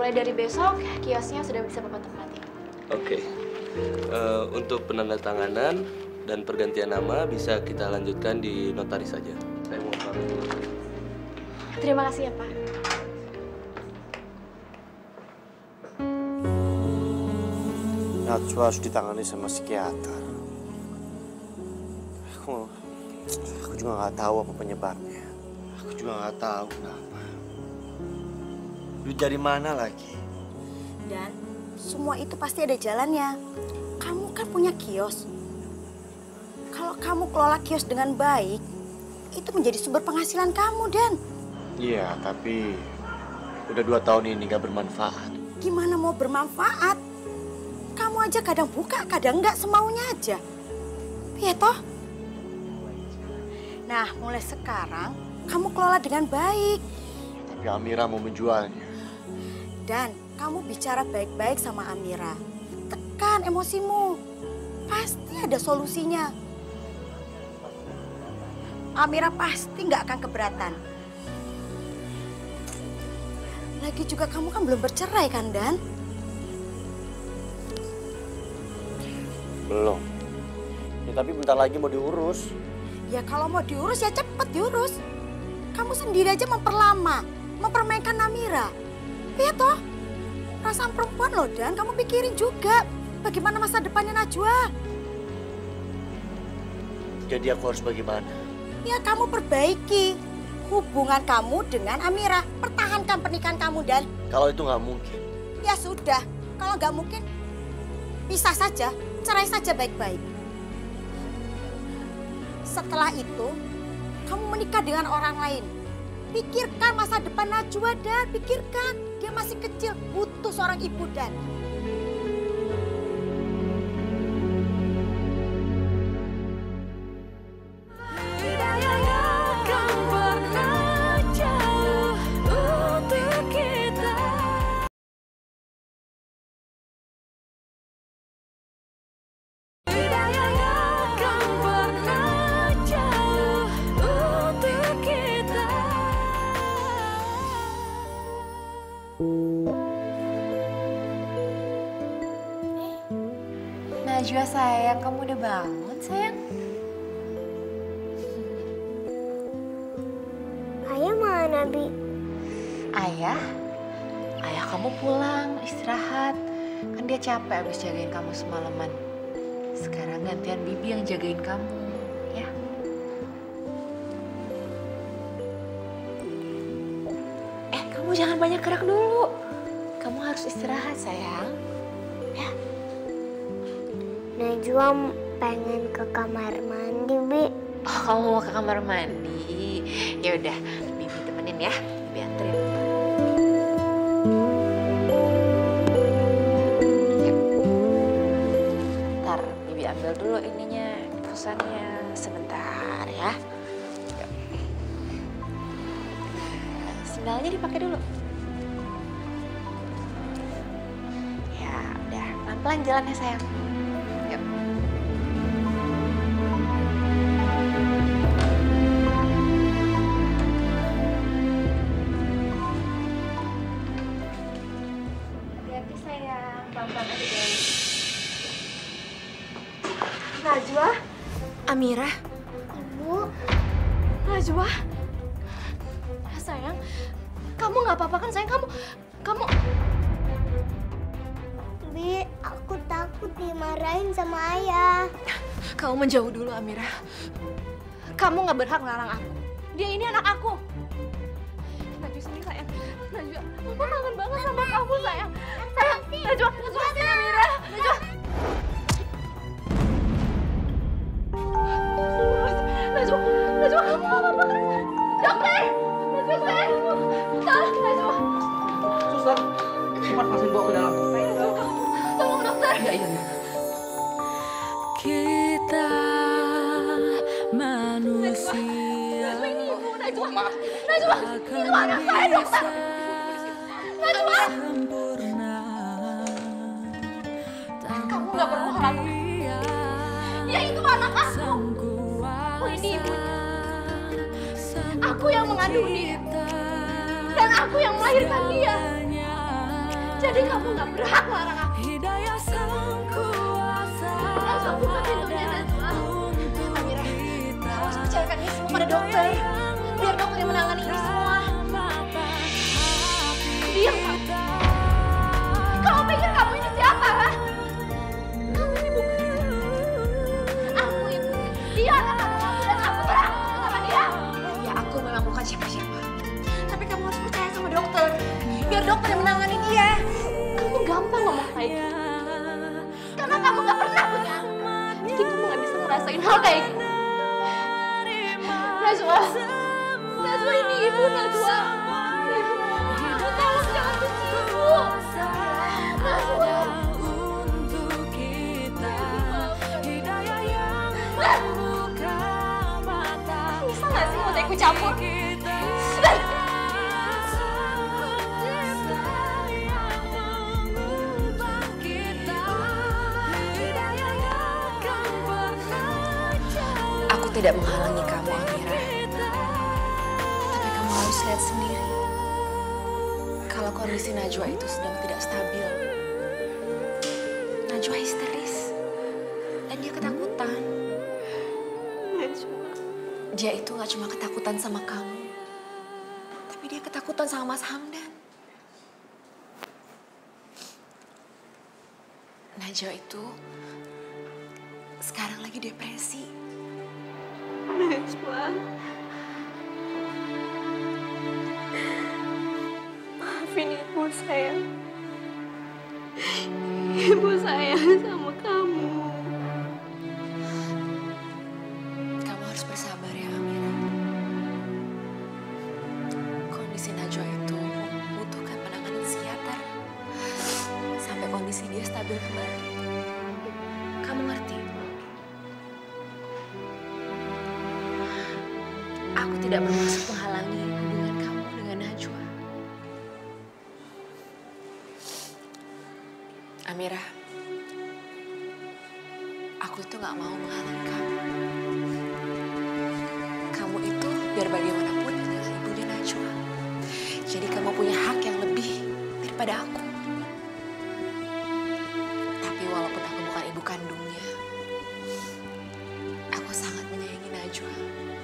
Mulai dari besok, kiosnya sudah bisa Bapak tempati. Oke. Untuk penandatanganan dan pergantian nama bisa kita lanjutkan di notaris saja. Saya mau pamit. Terima kasih ya, Pak. Najwa harus ditangani sama psikiater. Aku juga nggak tahu apa penyebabnya. Aku juga nggak tahu kenapa. Duit dari mana lagi? Dan semua itu pasti ada jalannya. Kamu kan punya kios. Kalau kamu kelola kios dengan baik, itu menjadi sumber penghasilan kamu, Dan. Iya, tapi udah 2 tahun ini gak bermanfaat. Gimana mau bermanfaat? Kamu aja kadang buka, kadang enggak, semaunya aja. Iya toh? Nah, mulai sekarang kamu kelola dengan baik. Tapi Amira mau menjualnya. Dan kamu bicara baik-baik sama Amira. Tekan emosimu. Pasti ada solusinya. Amira pasti nggak akan keberatan. Lagi juga kamu kan belum bercerai kan, Dan? Belum. Ya, tapi bentar lagi mau diurus. Ya kalau mau diurus ya cepet diurus. Kamu sendiri aja memperlama, mempermainkan Amira. Iya toh, perasaan perempuan loh, Dan. Kamu pikirin juga bagaimana masa depannya Najwa. Jadi aku harus bagaimana? Ya kamu perbaiki hubungan kamu dengan Amira. Pertahankan pernikahan kamu, Dan. Kalau itu nggak mungkin. Ya sudah, kalau nggak mungkin, pisah saja, cerai saja baik-baik. Setelah itu, kamu menikah dengan orang lain. Pikirkan masa depan Najwa, Dan. Pikirkan, dia masih kecil, butuh seorang ibu, Dan. Najwa sayang, kamu udah bangun sayang? Ayah mana, Bi? Ayah? Ayah kamu pulang, istirahat. Kan dia capek abis jagain kamu semalaman. Sekarang gantian Bibi yang jagain kamu, ya? Kamu jangan banyak gerak dulu. Kamu harus istirahat sayang. Ya. Najwa pengen ke kamar mandi, Bi. Oh, kamu mau ke kamar mandi? Ya udah, Bibi temenin ya. Bibi anterin. Yuk. Ntar Bibi ambil dulu ininya, infusannya sebentar ya. Yuk. Sendalnya dipakai dulu. Ya udah, pelan-pelan jalannya sayang. Amira. Bu. Najwa. Sayang, kamu nggak apa-apa kan sayang? Kamu... Bi, aku takut dimarahin sama ayah. Kamu menjauh dulu, Amira. Kamu nggak berhak ngelarang aku. Dia ini anak aku. Najwa sini sayang. Najwa, Mama kangen banget sama kamu sayang. Sayang, Najwa sini Amira. Najwa. Najwa, kamu apa-apa kan? Dokter! Najwa sayang. Tolong Najwa. Suster, cepat pasien bawa ke dalam. Tolong dokter. Iya. Kita manusia. Najwa ini ibu, Najwa. Najwa, itu anak saya dokter. Najwa. Kamu nggak perlu khawatir. Dia itu anak aku. Aku ini ibunya. Aku yang mengandung dia. Dan aku yang melahirkan dia. Jadi kamu nggak berhak melarang aku. Najwa, buka pintunya, Najwa. Amira, kamu harus bicarakan ini semua pada dokter. Biar dokter yang menangani ini semua. Diam, kamu. Kamu pikir kamu ini siapa, ha? Kamu ini bukan. Aku ibu. Dia anak kamu dan aku berhak sama dia. Ya, aku memang bukan siapa-siapa. Tapi kamu harus percaya sama dokter. Biar dokter yang menangani dia. Kamu gampang ngomong kayak gitu. Karena kamu gak pernah punya anak. Jadi kamu gak bisa ngerasain hal kayak gitu. Najwa ini ibu, Najwa. Ibu, tolong jangan benci ibu. Najwa. Bisa gak sih mau ikut campur? Aku tidak menghalangi kamu, Amira. Tapi kamu harus lihat sendiri. Kalau kondisi Najwa itu sedang tidak stabil. Najwa histeris. Dan dia ketakutan. Dia itu gak cuma ketakutan sama kamu. Tapi dia ketakutan sama Mas Hamdan. Najwa itu sekarang lagi depresi. Najwa. Maafin ibu sayang. Ibu sayang sama kamu. Kamu harus bersabar ya, Amira. Kondisi Najwa itu membutuhkan penanganan psikiater sampai kondisi dia stabil kembali. Kamu ngerti? Aku tidak bermaksud menghalangi hubungan kamu dengan Najwa. Amira, aku itu gak mau menghalangi kamu. Kamu itu biar bagaimanapun adalah ibunya Najwa. Jadi kamu punya hak yang lebih daripada aku. Tapi walaupun aku bukan ibu kandungnya, aku sangat menyayangi Najwa.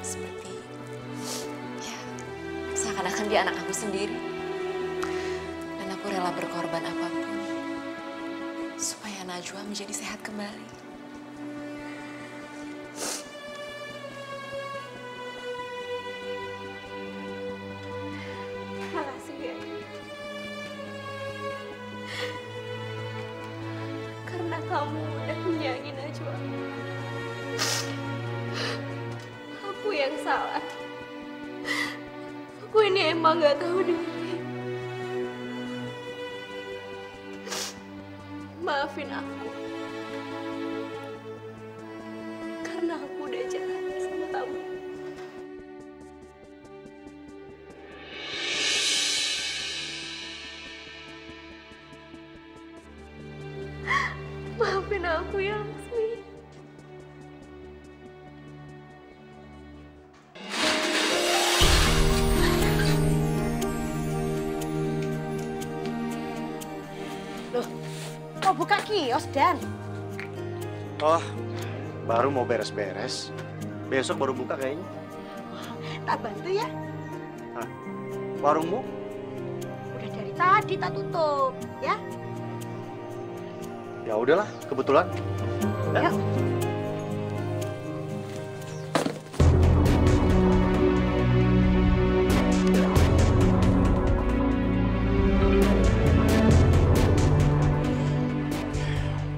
Seperti, ya, seakan-akan dia anak aku sendiri. Dan aku rela berkorban apapun supaya Najwa menjadi sehat kembali. Makasih ya. Karena kamu udah menyayangi Najwa. Aku yang salah. Aku ini emang gak tahu diri. Maafin aku. Karena aku udah jahat sama kamu. Maafin aku ya, Lasmi. Loh, mau buka kios, Dan? Oh, baru mau beres-beres. Besok baru buka kayaknya. Tak bantu ya? Hah? Warungmu? Udah dari tadi tak tutup, ya? Ya udahlah, kebetulan. Ya. Yuk.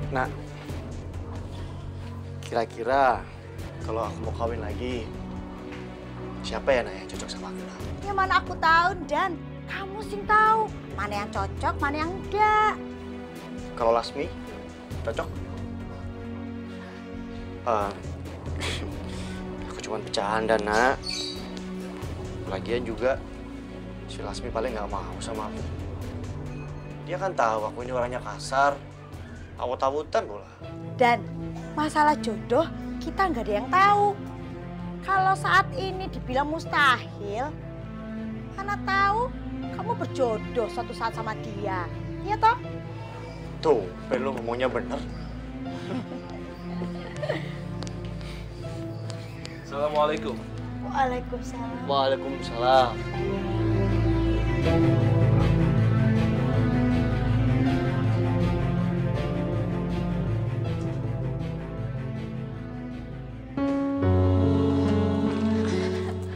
Nah, kira-kira kalau aku mau kawin lagi, siapa ya Nak yang cocok sama aku? Ya mana aku tahu, Dan. Kamu sing tahu mana yang cocok, mana yang enggak. Kalau Lasmi, cocok? Aku cuma bercanda, Nak. Lagian juga, si Lasmi paling nggak mau sama aku. Dia kan tahu aku ini orangnya kasar, awut-awutan pula. Dan masalah jodoh kita nggak ada yang tahu. Kalau saat ini dibilang mustahil, mana tahu kamu berjodoh suatu saat sama dia. Iya toh? Tuh, lu ngomongnya bener. Assalamualaikum. Waalaikumsalam. Waalaikumsalam.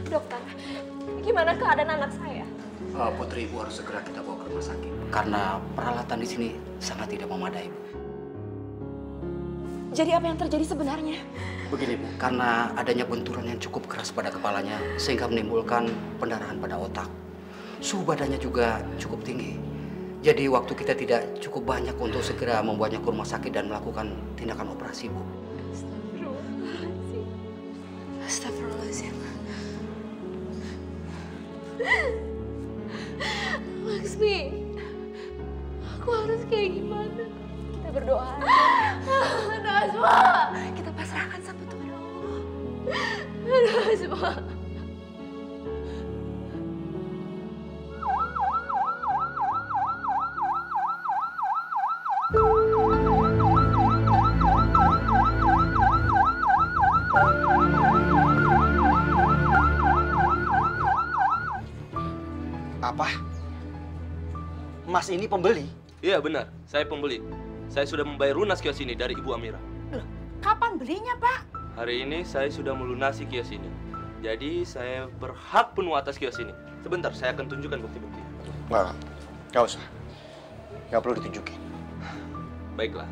Dokter, gimana keadaan anak saya? Putri, Ibu harus segera kita bawa ke rumah sakit. Karena peralatan di sini sangat tidak memadai, Bu. Jadi apa yang terjadi sebenarnya? Begini, Bu. Karena adanya benturan yang cukup keras pada kepalanya, sehingga menimbulkan pendarahan pada otak. Suhu badannya juga cukup tinggi. Jadi waktu kita tidak cukup banyak untuk segera membawanya ke rumah sakit dan melakukan tindakan operasi, Bu. Astagfirullahaladzim. Laksmi, aku harus kayak gimana? Kita berdoa aja. Nazwa, kita pasrahkan sama Tuhan Allah. Nazwa. Apa? Mas ini pembeli? Iya benar, saya pembeli. Saya sudah membayar lunas kios ini dari Ibu Amira. Loh, kapan belinya, Pak? Hari ini saya sudah melunasi kios ini. Jadi saya berhak penuh atas kios ini. Sebentar, saya akan tunjukkan bukti-bukti. Nggak usah. Nggak perlu ditunjukin. Baiklah.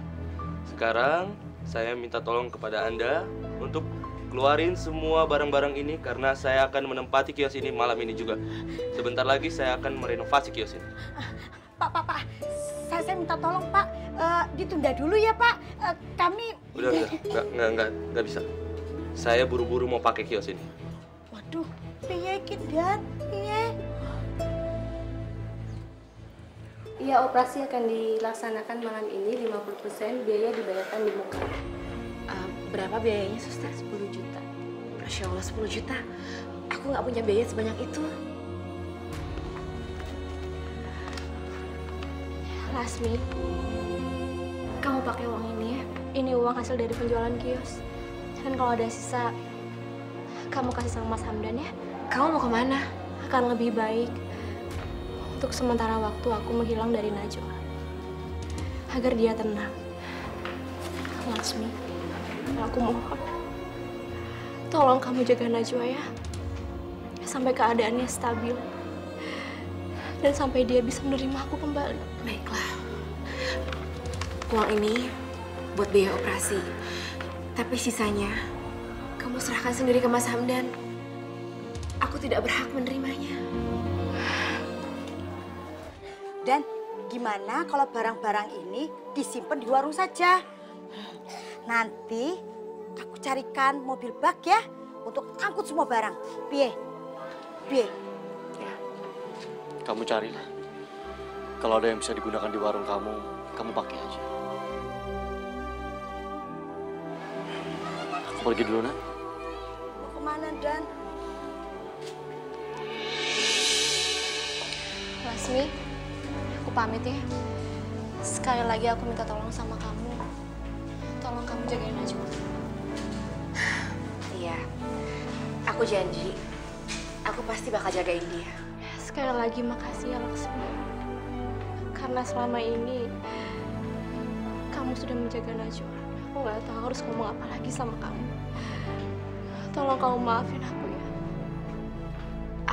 Sekarang saya minta tolong kepada Anda untuk keluarin semua barang-barang ini karena saya akan menempati kios ini malam ini juga. Sebentar lagi saya akan merenovasi kios ini. Pak. Saya minta tolong, Pak. Ditunda dulu ya, Pak. Kami... Udah. Nggak bisa. Saya buru-buru mau pakai kios ini. Waduh, piye iki, Dan? Piye? Iya, operasi akan dilaksanakan malam ini 50%, biaya dibayarkan di muka. Berapa biayanya, Suster? 10 juta. Masya Allah, 10 juta. Aku nggak punya biaya sebanyak itu. Lasmi, kamu pakai uang ini ya. Ini uang hasil dari penjualan kios. Dan kalau ada sisa, kamu kasih sama Mas Hamdan ya. Kamu mau kemana? Akan lebih baik untuk sementara waktu aku menghilang dari Najwa. Agar dia tenang. Lasmi, aku mohon. Tolong kamu jaga Najwa ya. Sampai keadaannya stabil. Dan sampai dia bisa menerima aku kembali. Baiklah. Uang ini buat biaya operasi. Tapi sisanya, kamu serahkan sendiri ke Mas Hamdan. Aku tidak berhak menerimanya. Dan gimana kalau barang-barang ini disimpan di warung saja? Nanti aku carikan mobil bak ya untuk angkut semua barang. Piye? Kamu carilah. Kalau ada yang bisa digunakan di warung kamu pakai aja. Aku pergi dulu, Nak. Mau kemana, Dan? Lasmi, aku pamit ya. Sekali lagi aku minta tolong sama kamu. Tolong kamu jagain Najwa. Iya, Aku janji, aku pasti bakal jagain dia. Sekali lagi makasih ya Laksmi. Karena selama ini kamu sudah menjaga Najwa. Aku nggak tahu harus ngomong apa lagi sama kamu. Tolong kamu maafin aku ya.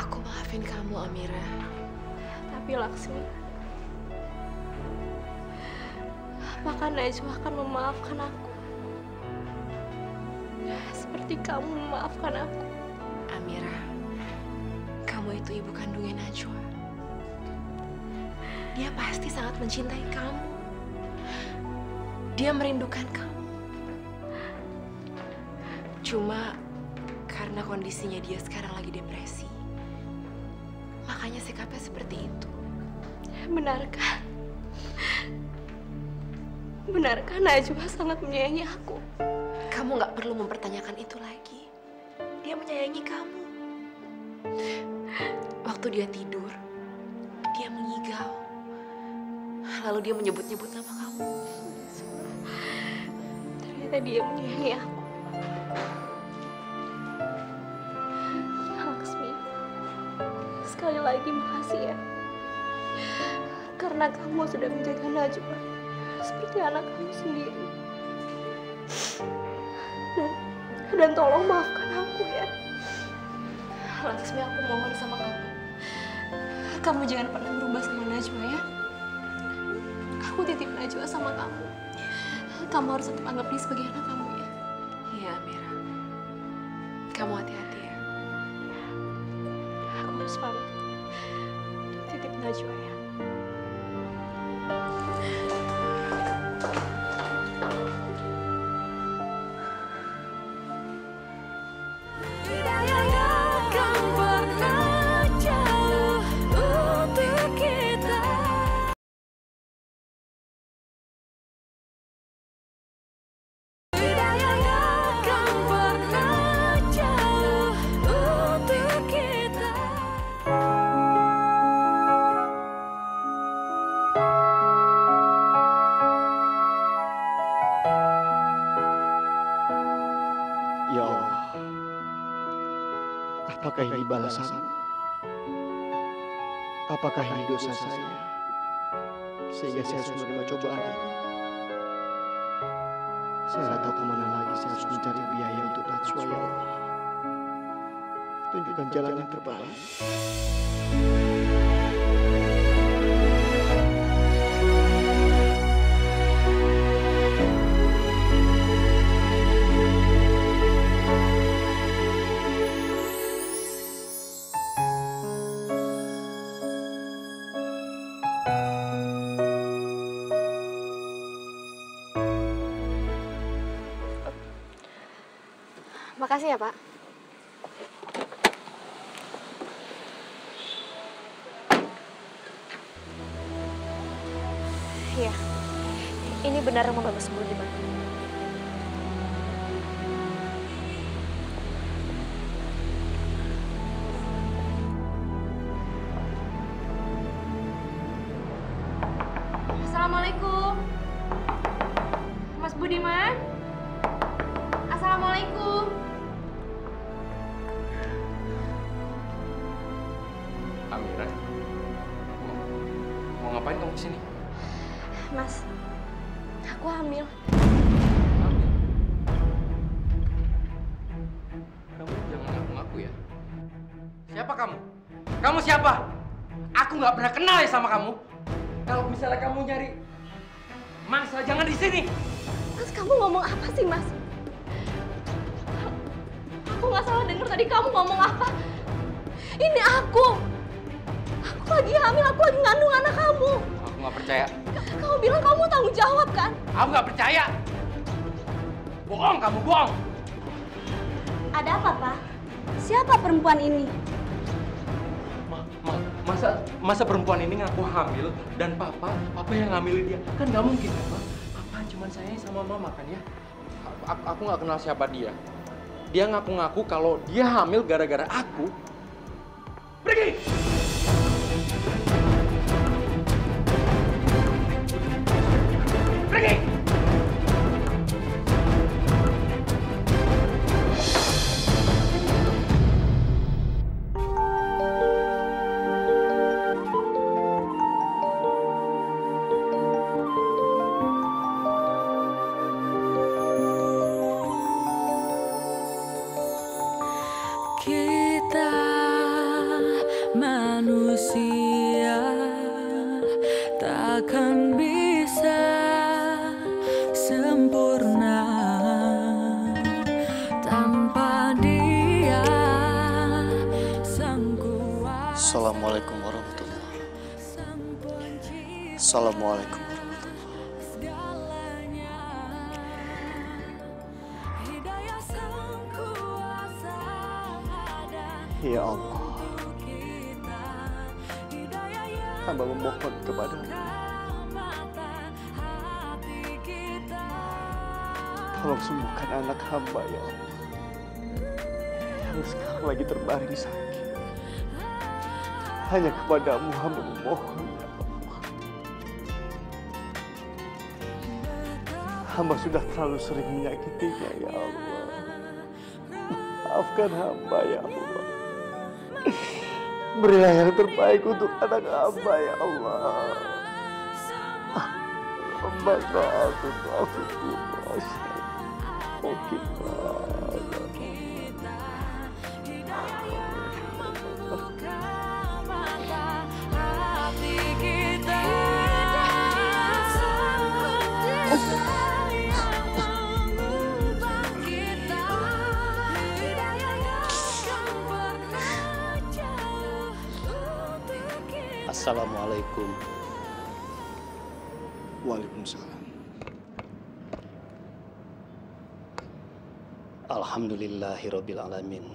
Aku maafin kamu, Amira. Tapi Laksmi, apakah Najwa akan memaafkan aku? Seperti kamu memaafkan aku. Amira, kamu itu ibu kandungnya Najwa. Dia pasti sangat mencintai kamu. Dia merindukan kamu. Cuma karena kondisinya dia sekarang lagi depresi, makanya sikapnya seperti itu. Benarkah? Benarkah Najwa sangat menyayangi aku? Kamu nggak perlu mempertanyakan itu lagi. Dia menyayangi kamu. Waktu dia tidur, dia mengigau. Lalu dia menyebut-nyebut nama kamu. Ternyata dia menyayangi aku. Laksmi, sekali lagi makasih ya. Karena kamu sudah menjaga Najwa seperti anak kamu sendiri. Dan tolong maafkan aku ya. Laksmi, aku mohon sama kamu. Kamu jangan pernah berubah sama Najwa ya. Aku titip Najwa sama kamu. Kamu harus tetap anggap dia sebagai anak kamu ya. Iya, Amira. Kamu hati-hati ya. Aku harus pamit. Titip Najwa ya. Ya Allah, apakah ini balasan? Apakah ini dosa saya? Sehingga saya harus menerima cobaan ini. Saya tidak tahu kemana lagi saya harus mencari biaya untuk Najwa, ya Allah. Tunjukkan jalan yang terbaik. Makasih ya, Pak. Iya, ini benar rumah Bapak Sembudi, Pak. Assalamualaikum. Mas Budiman? Assalamualaikum. Amira, mau ngapain kamu kesini? Mas, aku hamil. Kamu jangan ngaku-ngaku ya. Siapa kamu? Kamu siapa? Aku nggak pernah kenal ya sama kamu. Kalau misalnya kamu nyari Mansa, jangan di sini. Mas, kamu ngomong apa sih, Mas? Aku nggak salah dengar tadi kamu ngomong apa. Ini aku lagi hamil, aku lagi ngandung anak kamu. Aku nggak percaya. Kamu bilang kamu tanggung jawab kan? Aku nggak percaya. Bohong, kamu bohong. Ada apa, Pak? Siapa perempuan ini? Masa perempuan ini ngaku hamil dan papa yang ngambilin dia? Kan nggak mungkin kan, Pak? Papa cuma sayang sama mama kan ya? Aku nggak kenal siapa dia. Dia ngaku-ngaku kalau dia hamil gara-gara aku. Pergi! Pergi! manusia takkan bisa sempurna tanpa Dia sang kuasa. Assalamualaikum warahmatullahi wabarakatuh. Assalamualaikum warahmatullahi wabarakatuh. Ya Allah, hamba memohon kepadamu, tolong sembuhkan anak hamba ya Allah, yang sekarang lagi terbaring sakit. Hanya kepadamu hamba memohon ya Allah. Hamba sudah terlalu sering menyakitinya ya Allah. Maafkan hamba ya Allah. Berilah yang terbaik untuk anak hamba ya Allah. Rabbana atina fid dunya hasanah wa qina Assalamualaikum. Waalaikumsalam. Alhamdulillahirabbil alamin.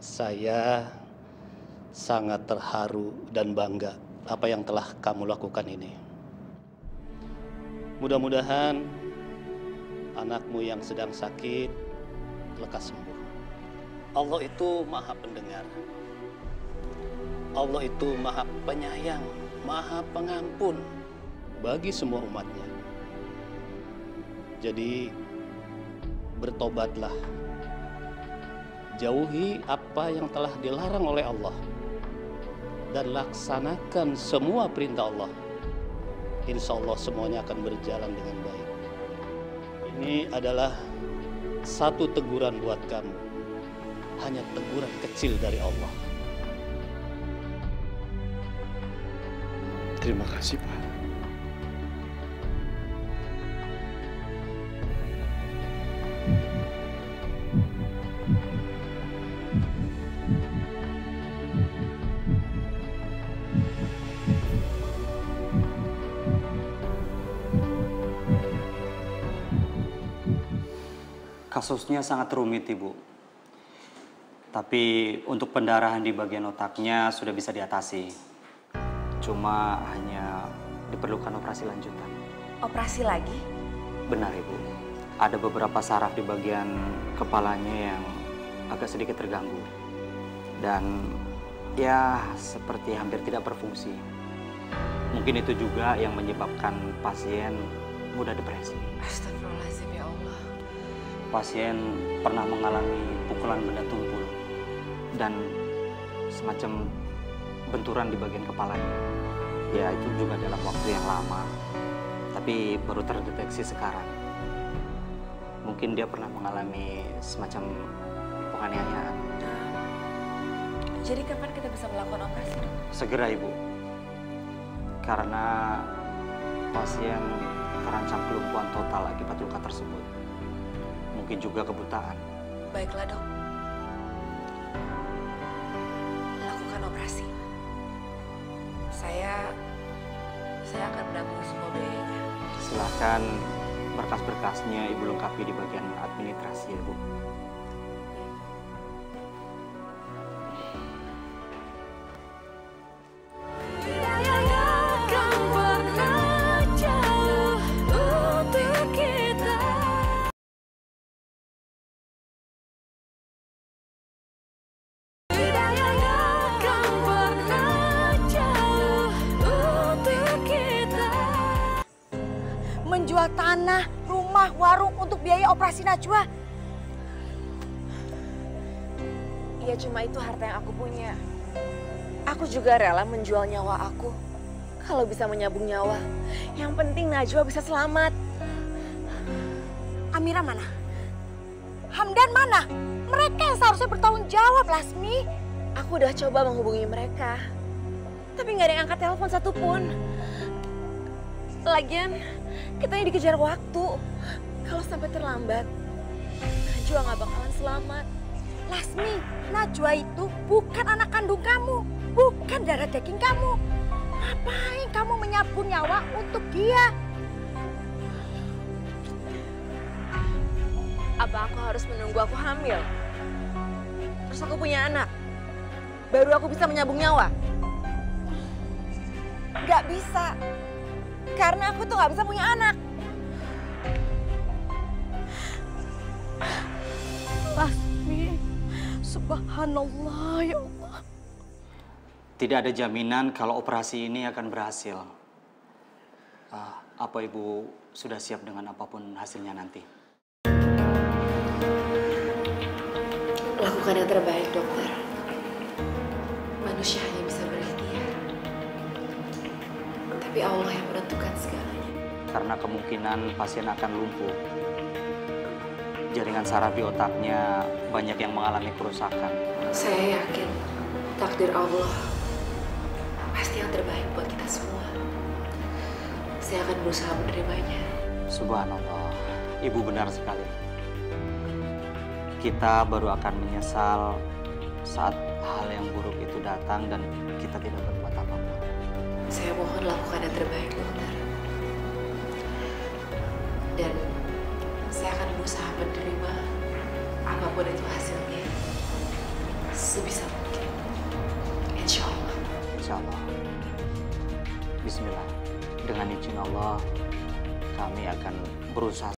Saya sangat terharu dan bangga apa yang telah kamu lakukan ini. Mudah-mudahan anakmu yang sedang sakit lekas sembuh. Allah itu Maha Pendengar. Allah itu Maha Penyayang, Maha Pengampun bagi semua umatnya. Jadi bertobatlah, jauhi apa yang telah dilarang oleh Allah, dan laksanakan semua perintah Allah. Insya Allah semuanya akan berjalan dengan baik. Ini adalah satu teguran buat kamu, hanya teguran kecil dari Allah. Terima kasih, Pak. Kasusnya sangat rumit, Ibu. Tapi untuk pendarahan di bagian otaknya sudah bisa diatasi. Cuma hanya diperlukan operasi lanjutan. Operasi lagi? Benar, Ibu. Ada beberapa saraf di bagian kepalanya yang agak sedikit terganggu. Dan ya seperti hampir tidak berfungsi. Mungkin itu juga yang menyebabkan pasien mudah depresi. Astagfirullahaladzim ya Allah. Pasien pernah mengalami pukulan benda tumpul dan semacam benturan di bagian kepalanya. Ya itu juga dalam waktu yang lama, tapi baru terdeteksi sekarang. Mungkin dia pernah mengalami semacam penganiayaan. Jadi kapan kita bisa melakukan operasi, Dok? Segera, Ibu. Karena pasien terancam kelumpuhan total akibat luka tersebut. Mungkin juga kebutaan. Baiklah, Dok. Lakukan operasi. Saya akan menanggung semua biayanya. Silakan berkas-berkasnya Ibu lengkapi di bagian administrasi, ya, Bu. Menjual tanah, rumah, warung untuk biaya operasi Najwa. Ya cuma itu harta yang aku punya. Aku juga rela menjual nyawa aku. Kalau bisa menyambung nyawa. Yang penting Najwa bisa selamat. Amira mana? Hamdan mana? Mereka yang seharusnya bertanggung jawab, Lasmi. Aku udah coba menghubungi mereka. Tapi nggak ada yang angkat telepon satupun. Lagian, kita yang dikejar waktu. Kalau sampai terlambat, Najwa nggak bakalan selamat. Lasmi, Najwa itu bukan anak kandung kamu, bukan darah daging kamu. Ngapain kamu menyapu nyawa untuk dia? Apa aku harus menunggu aku hamil? Terus aku punya anak? Baru aku bisa menyambung nyawa? Gak bisa. Karena aku tuh gak bisa punya anak. Lasmi, subhanallah ya Allah. Tidak ada jaminan kalau operasi ini akan berhasil. Apa Ibu sudah siap dengan apapun hasilnya nanti? Lakukan yang terbaik, dokter. Manusia hanya bisa berikhtiar. Tapi Allah yang menentukan segalanya. Karena kemungkinan pasien akan lumpuh. Jaringan saraf di otaknya banyak yang mengalami kerusakan. Saya yakin takdir Allah pasti yang terbaik buat kita semua. Saya akan berusaha menerimanya. Subhanallah, Ibu benar sekali. Kita baru akan menyesal saat hal yang buruk itu datang dan kita tidak berbuat apa-apa. Saya mohon lakukan yang terbaik, dokter. Dan saya akan berusaha menerima apapun itu hasilnya sebisa mungkin. Insya Allah. Insya Allah. Bismillah. Dengan izin Allah, kami akan berusaha.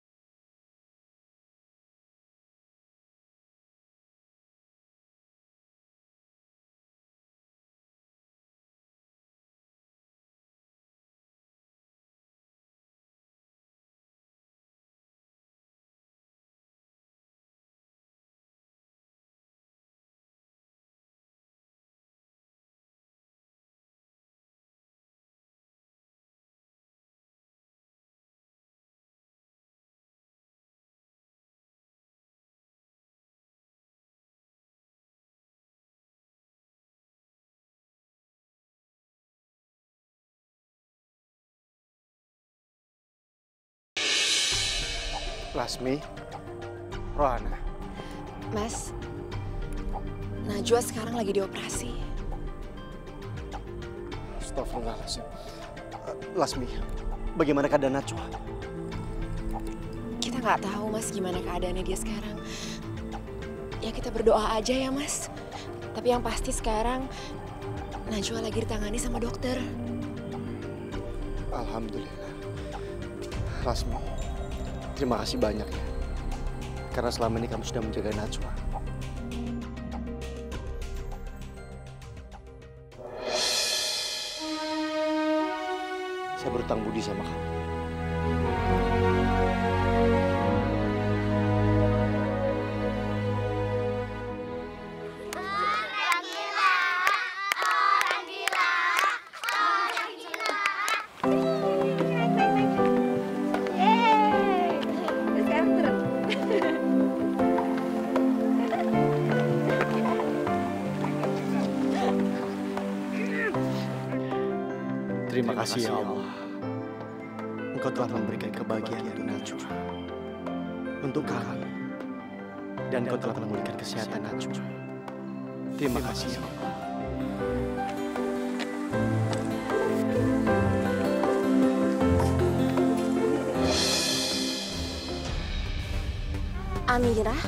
Lasmi, Rohana. Mas, Najwa sekarang lagi dioperasi. Astagfirullahaladzim. Lasmi, bagaimana keadaan Najwa? Kita nggak tahu, Mas, gimana keadaannya dia sekarang. Ya kita berdoa aja ya, Mas. Tapi yang pasti sekarang Najwa lagi ditangani sama dokter. Alhamdulillah. Lasmi, terima kasih banyak ya. Karena selama ini kamu sudah menjaga Najwa. Saya berutang budi sama kamu. Terima kasih ya Allah. Engkau telah memberikan kebahagiaan untuk Najwa, untuk kami, dan Engkau telah memulihkan kesehatan Najwa. Terima kasih ya Allah. Amirah?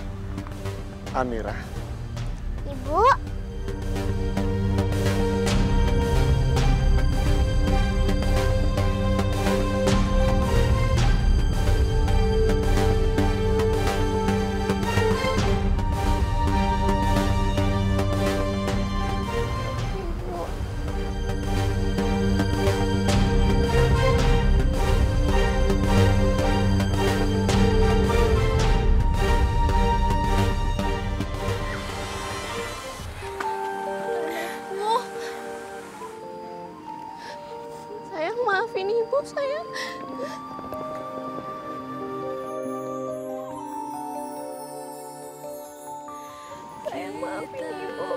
Amirah. Ibu. Maafin ibu, sayang. Sayang, maafin ibu.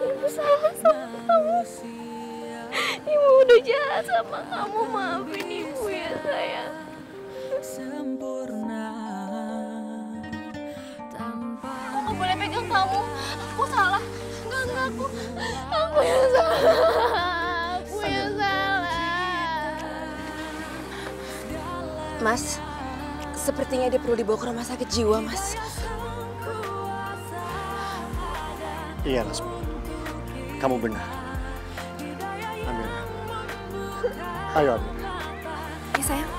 Ibu salah sama kamu. udah jahat sama kamu. Maafin ibu ya sayang. Sempurna. Aku nggak boleh pegang kamu. Aku salah. Enggak aku. Aku yang salah. Aku yang salah. Mas, sepertinya dia perlu dibawa ke rumah sakit jiwa, Mas. Iya, Lasmi. Kamu benar. Amira. Ayo, Amira. Ya, sayang.